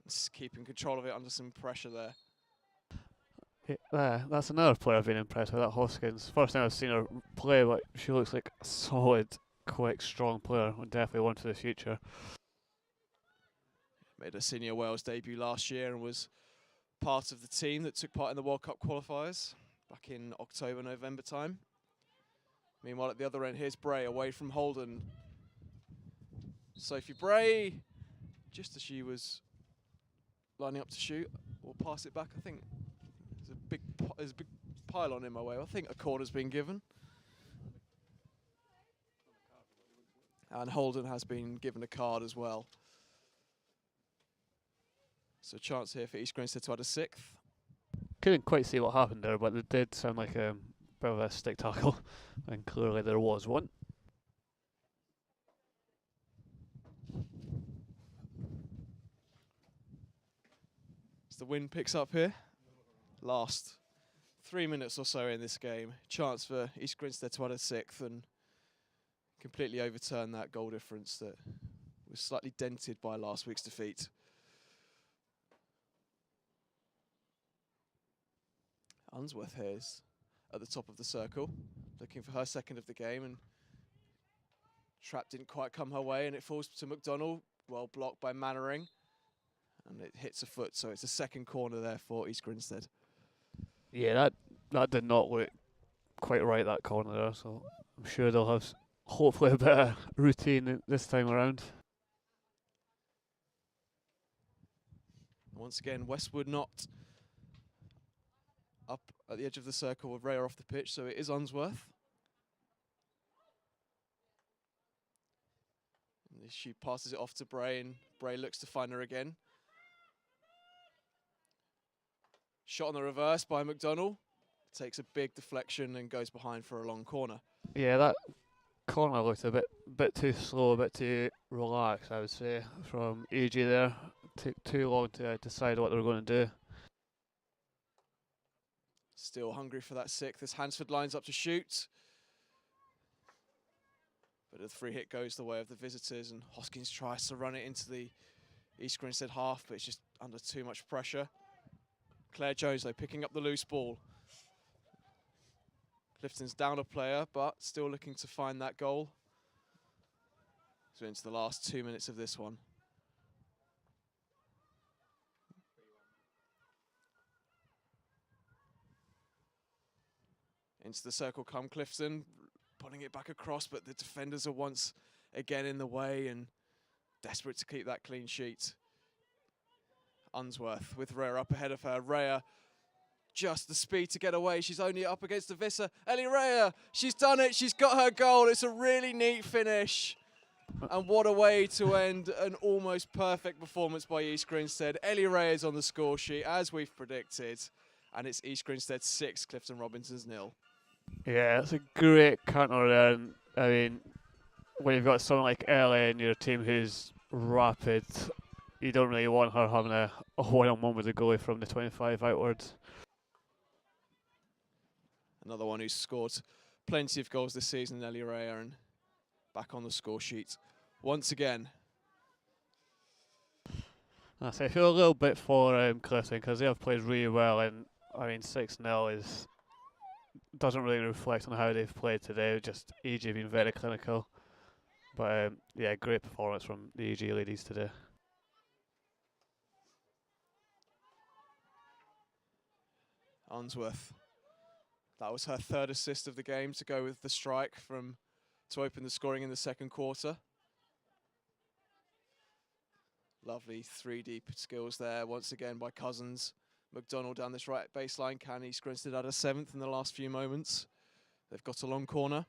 Just keeping control of it under some pressure there. Yeah, that's another player I've been impressed with, that Hoskins. First time I've seen her play, but she looks like a solid, quick, strong player, and definitely one for the future. Made a Senior Wales debut last year and was part of the team that took part in the World Cup qualifiers back in October, November time. Meanwhile, at the other end, here's Bray away from Holden. Sophie Bray, just as she was lining up to shoot, will pass it back. I think there's a big pylon in my way. I think a corner's been given. And Holden has been given a card as well. So a chance here for East Grinstead to add a 6th. Couldn't quite see what happened there, but it did sound like a bit of a stick tackle, and clearly there was one. As the wind picks up here, last 3 minutes or so in this game, chance for East Grinstead to add a sixth and completely overturn that goal difference that was slightly dented by last week's defeat. Unsworth here is at the top of the circle, looking for her second of the game, and trap didn't quite come her way, and it falls to McDonald, well blocked by Mannering, and it hits a foot, so it's a second corner there for East Grinstead. Yeah, that did not look quite right, that corner there, so I'm sure they'll have hopefully a bit of routine this time around. Once again, Westwood not up at the edge of the circle with Raya off the pitch, so it is Unsworth. And she passes it off to Bray, and Bray looks to find her again. Shot on the reverse by McDonald. Takes a big deflection and goes behind for a long corner. Yeah, that corner looked a bit too slow, a bit too relaxed, I would say, from AG there. Took too long to decide what they were going to do. Still hungry for that sixth as Hansford lines up to shoot. But the free hit goes the way of the visitors, and Hoskins tries to run it into the East Grinstead half, but it's just under too much pressure. Claire Jones, though, picking up the loose ball. Clifton's down a player, but still looking to find that goal. So into the last 2 minutes of this one. Into the circle come Clifton, putting it back across, but the defenders are once again in the way and desperate to keep that clean sheet. Unsworth with Rhea up ahead of her. Rhea, just the speed to get away. She's only up against the Visser. Ellie Rhea, she's done it. She's got her goal. It's a really neat finish. And what a way to end an almost perfect performance by East Grinstead. Ellie Rhea is on the score sheet, as we've predicted. And it's East Grinstead 6, Clifton Robinson's 0. Yeah, it's a great counter there. And I mean, when you've got someone like Ellie in your team who's rapid, you don't really want her having a one-on-one with the goalie from the 25 outwards. Another one who's scored plenty of goals this season, Ellie Rhea, and back on the score sheet once again. I say, I feel a little bit for Clifton because they have played really well, and I mean 6-0 doesn't really reflect on how they've played today. Just EG being very clinical, but yeah, great performance from the EG ladies today. Unsworth. That was her third assist of the game to go with the strike to open the scoring in the second quarter. Lovely 3D skills there once again by Cousins. McDonald down this right baseline. Can East Grinstead add a seventh in the last few moments? They've got a long corner.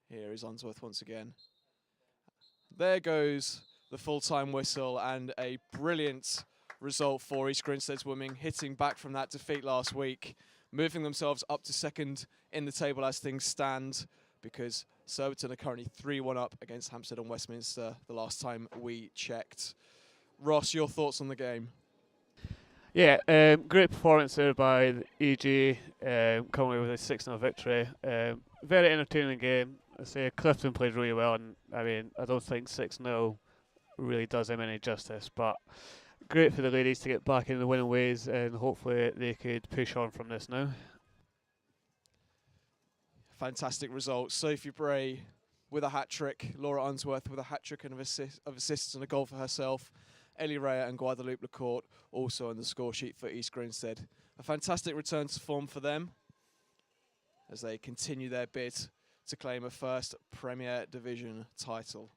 Here is Unsworth once again. There goes the full-time whistle, and a brilliant result for East Grinstead's women, hitting back from that defeat last week, moving themselves up to second in the table as things stand, because Surbiton are currently 3-1 up against Hampstead and Westminster the last time we checked. Ross, your thoughts on the game? Yeah, great performance there by the EG, coming away with a 6-0 victory. Very entertaining game. I say Clifton played really well, and I mean, I don't think 6-0 really does them any justice, but great for the ladies to get back in the winning ways, and hopefully they could push on from this now. Fantastic result. Sophie Bray with a hat-trick, Laura Unsworth with a hat-trick and of assists and a goal for herself. Ellie Rhea and Guadalupe Lacourt also on the score sheet for East Grinstead. A fantastic return to form for them as they continue their bid to claim a first Premier Division title.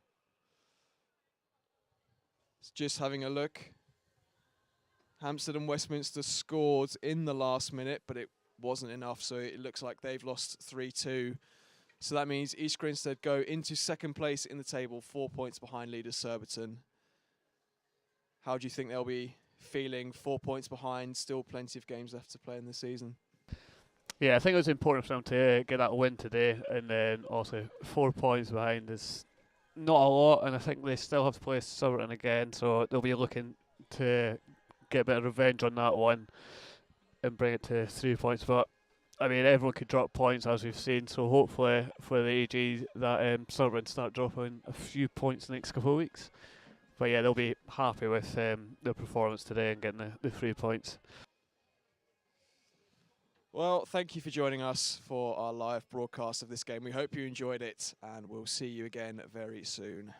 Just having a look. Hampstead and Westminster scored in the last minute, but it wasn't enough, so it looks like they've lost 3-2. So that means East Grinstead go into second place in the table, 4 points behind leader Surbiton. How do you think they'll be feeling? 4 points behind, still plenty of games left to play in the season. Yeah, I think it was important for them to get that win today, and then also 4 points behind is not a lot, and I think they still have to play Southampton again, so they'll be looking to get a bit of revenge on that one and bring it to 3 points. But I mean, everyone could drop points as we've seen, so hopefully for the AG that Southampton start dropping a few points the next couple of weeks. But yeah, they'll be happy with their performance today and getting the 3 points. Well, thank you for joining us for our live broadcast of this game. We hope you enjoyed it, and we'll see you again very soon.